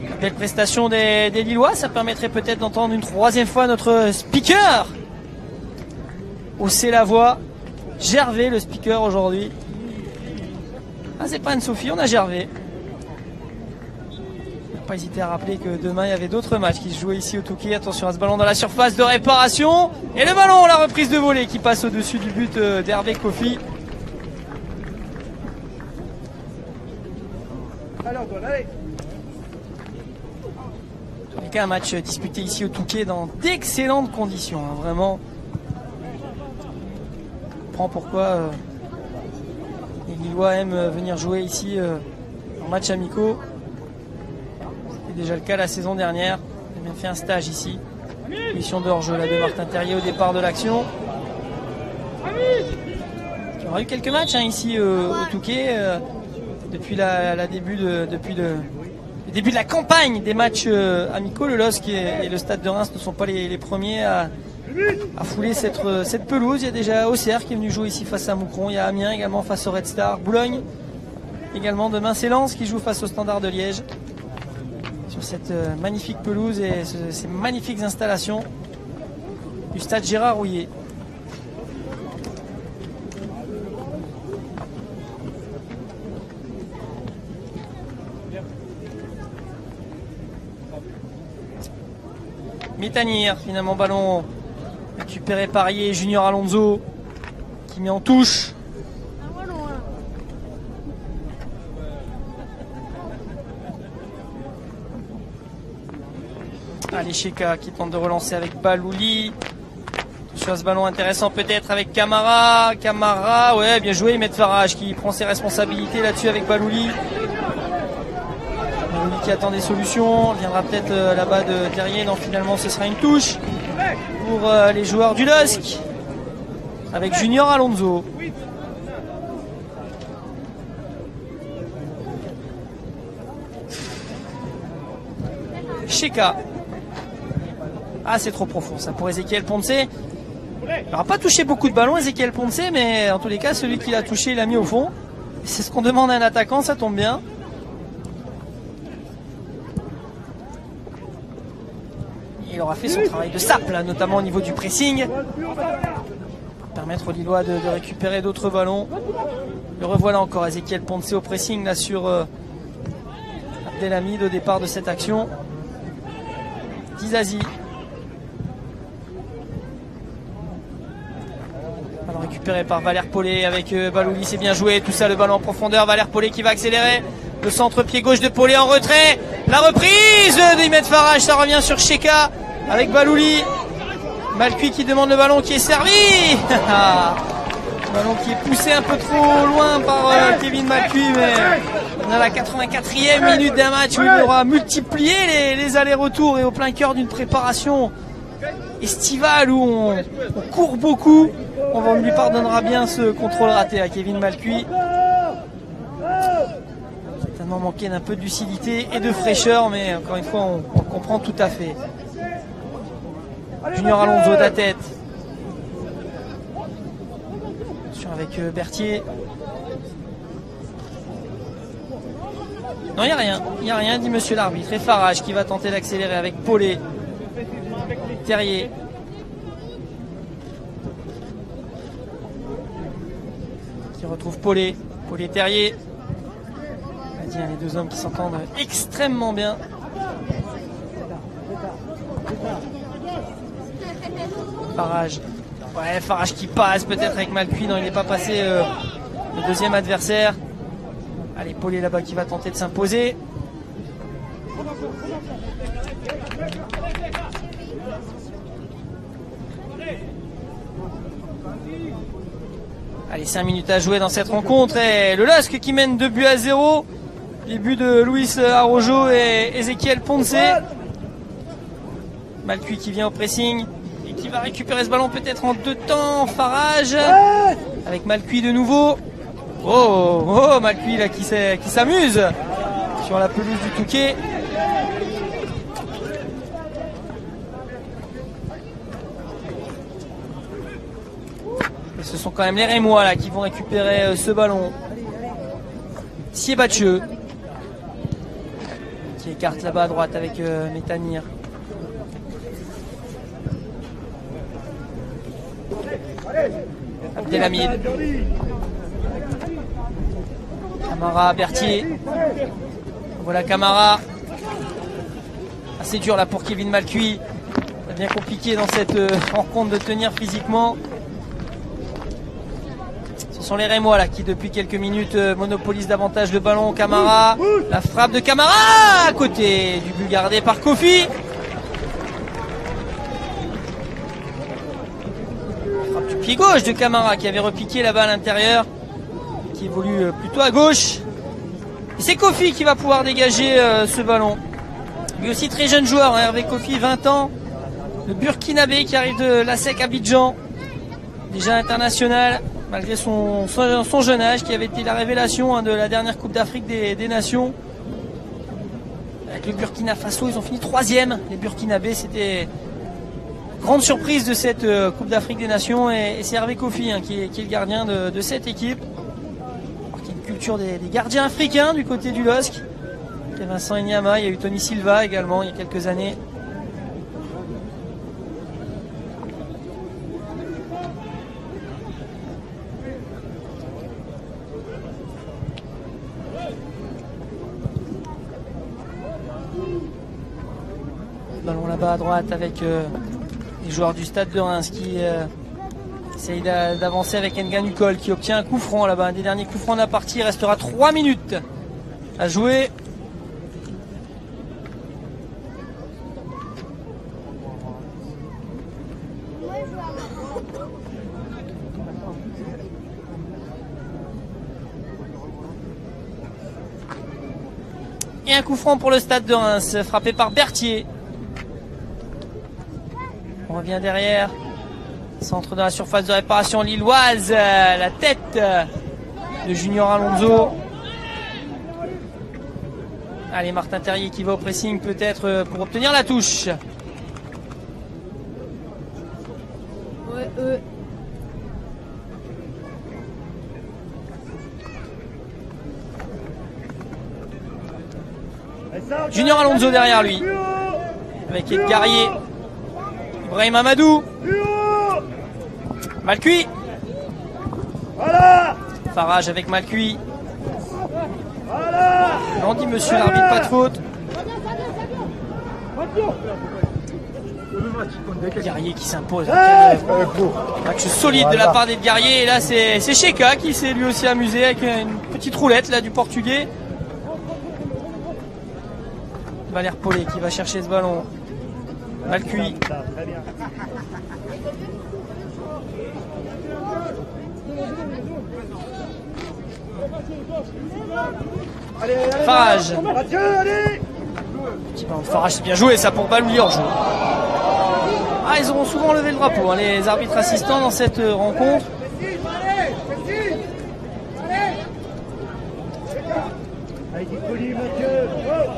A: la belle prestation des Lillois, ça permettrait peut-être d'entendre une troisième fois notre speaker hausser la voix. Gervais le speaker aujourd'hui. Ah, c'est pas Anne-Sophie, on a Gervais. Il n'a pas hésité à rappeler que demain il y avait d'autres matchs qui se jouaient ici au Touquet. Attention à ce ballon dans la surface de réparation et le ballon, la reprise de volée qui passe au-dessus du but d'Hervé Kofi. Un match disputé ici au Touquet dans d'excellentes conditions, hein, vraiment. On comprend pourquoi les Lillois aiment venir jouer ici en match amicaux. C'était déjà le cas la saison dernière. On a bien fait un stage ici. Mission de hors-jeu là de Martin Terrier au départ de l'action. Il y aura eu quelques matchs hein, ici au Touquet depuis le début de la campagne des matchs amicaux. Le LOSC et le Stade de Reims ne sont pas les premiers à fouler cette pelouse. Il y a déjà Auxerre qui est venu jouer ici face à Moucron. Il y a Amiens également face au Red Star. Boulogne également. Demain c'est Lens qui joue face au Standard de Liège. Sur cette magnifique pelouse et ces magnifiques installations du Stade Gérard Rouillet. Métanir, finalement ballon récupéré par Yé, Junior Alonso qui met en touche. Allez, Cheka qui tente de relancer avec Balouli. Sur ce ballon intéressant peut-être avec Camara. Camara, ouais, bien joué. Met Farage qui prend ses responsabilités là-dessus avec Balouli. Balouli qui attend des solutions. Viendra peut-être là-bas de Terrier. Non, finalement, ce sera une touche pour les joueurs du LOSC avec Junior Alonso. Cheka. Ah, c'est trop profond ça pour Ezequiel Ponce. Il n'aura pas touché beaucoup de ballons Ezequiel Ponce, mais en tous les cas celui qui l'a touché il l'a mis au fond. C'est ce qu'on demande à un attaquant, ça tombe bien. Il aura fait son travail de sape là, notamment au niveau du pressing, pour permettre aux Lillois de récupérer d'autres ballons. Le revoilà encore Ezequiel Ponce au pressing là sur Abdelhamid au départ de cette action. Dizazi. Ballon récupéré par Valère Paulet avec Balouli, c'est bien joué, tout ça, le ballon en profondeur, Valère Paulet qui va accélérer, le centre pied gauche de Paulet en retrait, la reprise d'Imed Farage, ça revient sur Cheka avec Balouli, Malcuit qui demande le ballon qui est servi. Le ballon qui est poussé un peu trop loin par Kevin Malcuit, mais on a la 84e minute d'un match où il aura multiplié les allers-retours et au plein cœur d'une préparation estivale où on court beaucoup. On lui pardonnera bien ce contrôle raté à Kevin Malcuit. sûrement manqué d'un peu de lucidité et de fraîcheur, mais encore une fois, on le comprend tout à fait. Junior Alonso de la tête. Attention avec Berthier. Non, il n'y a rien, dit monsieur l'arbitre. Et Farage qui va tenter d'accélérer avec Paulet. Terrier. Qui retrouve Paulet. Paulet-Terrier. Les deux hommes qui s'entendent extrêmement bien. Farage. Ouais, Farage qui passe peut-être avec Malcuit. Non, il n'est pas passé le deuxième adversaire. Allez, Paulet là-bas qui va tenter de s'imposer. Allez, 5 minutes à jouer dans cette rencontre. Et le LOSC qui mène 2-0. Les buts de Luis Araujo et Ezequiel Ponce. Malcuit qui vient au pressing et qui va récupérer ce ballon peut-être en 2 temps. Farage avec Malcuit de nouveau. Oh, Malcuit là qui s'amuse sur la pelouse du Touquet. Et ce sont quand même les Rémois là qui vont récupérer ce ballon. Siebatcheux qui écarte là-bas à droite avec Métanir. Abdelhamid. Camara, Berthier. Voilà Camara. Assez dur là pour Kevin Malcuit. C'est bien compliqué dans cette rencontre de tenir physiquement. Ce sont les Rémois là qui depuis quelques minutes monopolisent davantage le ballon. Camara, la frappe de Camara à côté du but gardé par Kofi. Frappe du pied gauche de Camara qui avait repiqué là-bas à l'intérieur, qui évolue plutôt à gauche. Et c'est Kofi qui va pouvoir dégager ce ballon. Lui aussi très jeune joueur, hein, Hervé Kofi, 20 ans. Le Burkinabé qui arrive de l'ASEC Abidjan, déjà international. Malgré son jeune âge, qui avait été la révélation de la dernière Coupe d'Afrique des Nations. Avec le Burkina Faso, ils ont fini 3e. Les Burkinabés, c'était grande surprise de cette Coupe d'Afrique des Nations. Et c'est Hervé Kofi qui est le gardien de cette équipe. Alors qu'il y a une culture des gardiens africains du côté du LOSC. Il y a Vincent Enyama, il y a eu Tony Silva également il y a quelques années. Ballon là-bas à droite avec les joueurs du Stade de Reims qui essayent d'avancer avec Nganucol qui obtient un coup franc là-bas, un des derniers coups francs de la partie. Il restera 3 minutes à jouer. Et un coup franc pour le Stade de Reims, frappé par Berthier. On revient derrière. Centre de la surface de réparation lilloise. La tête de Junior Alonso. Allez, Martin Terrier qui va au pressing peut-être pour obtenir la touche. Junior Alonso derrière lui. Avec Edgarier. Ibrahim Amadou. Malcuit.
B: Voilà.
A: Farage avec Malcuit. Non, dit monsieur l'arbitre, pas de faute. Guerrier qui s'impose. Match solide de la part des Guerriers. Et là, c'est Cheka qui s'est lui aussi amusé avec une petite roulette là du Portugais. Valère Paulet qui va chercher ce ballon. Malcuit. Farage. Petit ballon de Farage, c'est bien joué ça pour Balouli hors jeu. Ah, ils auront souvent levé le drapeau, hein, les arbitres assistants dans cette rencontre.
B: Poli, Mathieu. Oh.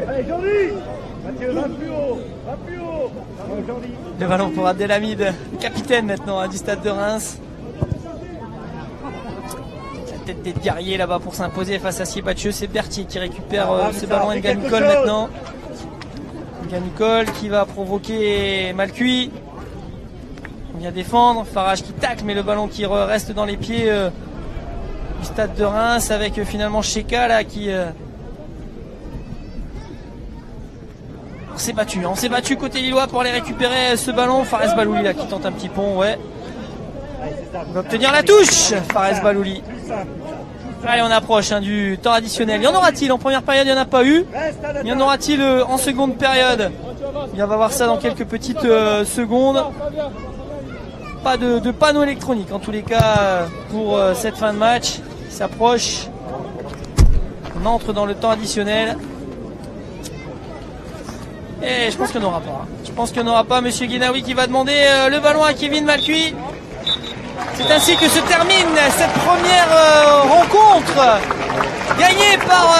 B: Allez, Jordi. Mathieu, va plus haut. Va plus haut. Bravo, Jordi.
A: Le ballon pour Abdelhamid, capitaine maintenant du stade de Reims. La tête des guerriers là-bas pour s'imposer face à Siebatcheux. C'est Berthier qui récupère ce ballon. Nga Nicole maintenant. Nga Nicole qui va provoquer Malcuit. On vient défendre. Farage qui tacle, mais le ballon qui reste dans les pieds du stade de Reims avec finalement Cheka là qui. On s'est battu côté lillois pour aller récupérer ce ballon. Fares Balouli là qui tente un petit pont, ouais. Il va obtenir la touche, Fares Balouli. Allez, on approche du temps additionnel. Y en aura-t-il en première période? Il n'y en a pas eu. Y en aura-t-il en seconde période? On va voir ça dans quelques petites secondes. Pas de panneau électronique en tous les cas pour cette fin de match. Il s'approche. On entre dans le temps additionnel. Et je pense qu'il n'y en aura pas. Je pense qu'il n'y en aura pas. Monsieur Guinaoui qui va demander le ballon à Kevin Malcuit. C'est ainsi que se termine cette première rencontre gagnée par